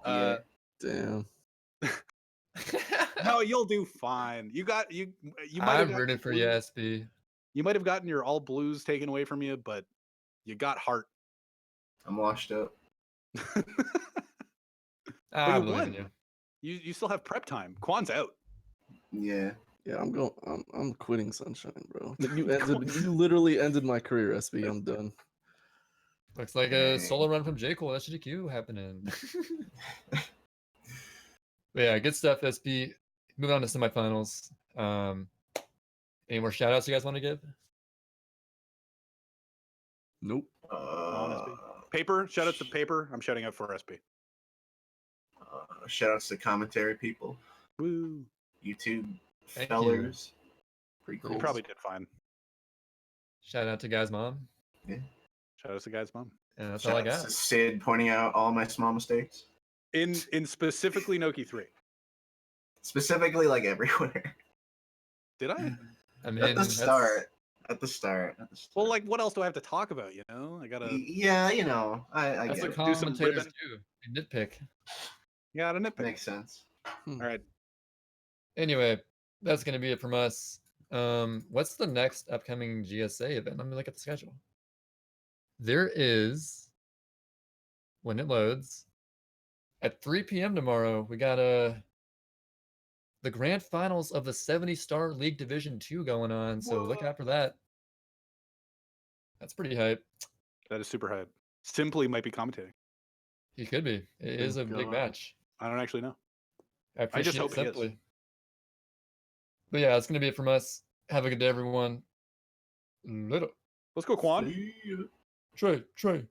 Yeah. Damn. No, you'll do fine. You might have I'm gotten rooting your for you, blues- SB. You might have gotten your all blues taken away from you, but you got heart. I'm washed up. I you believe won. in you. You still have prep time. Quan's out. Yeah. Yeah, I'm quitting Sunshine, bro. You literally ended my career, SB. I'm done. Looks like a solo run from J. Cole SGQ happening. But yeah, good stuff, SB. Moving on to semifinals. Any more shout outs you guys want to give? Nope. on, SB. Paper, shout out to Paper. I'm shouting out for SB. Shout outs to commentary people, Woo. YouTube Thank you. fellers. Pretty cool. You probably did fine. Shout out to Guy's mom. Shout out to Guy's mom. And that's Shout all I outs got. to Sid pointing out all my small mistakes. In specifically Noki 3. Specifically, like everywhere. Did I? I mean, At the that's- start. At the start. Well, like, what else do I have to talk about? You know, I gotta. Yeah, you know, I That's get what it. do some commentators ribbon. do. They nitpick. You gotta nitpick. Makes sense. All right. Anyway, that's gonna be it from us. What's the next upcoming GSA event? Let me look at the schedule. There is, when it loads, at 3 p.m. tomorrow, we got the grand finals of the 70-star League Division 2 going on. So look out for that. That's pretty hype. That is super hype. Simply might be commentating. He could be. It is a Thank big God. match. I don't actually know. I appreciate hope he is. Simply. But yeah, that's gonna be it from us. Have a good day, everyone. Later. Let's go, Quan. See ya. Trey. Trey.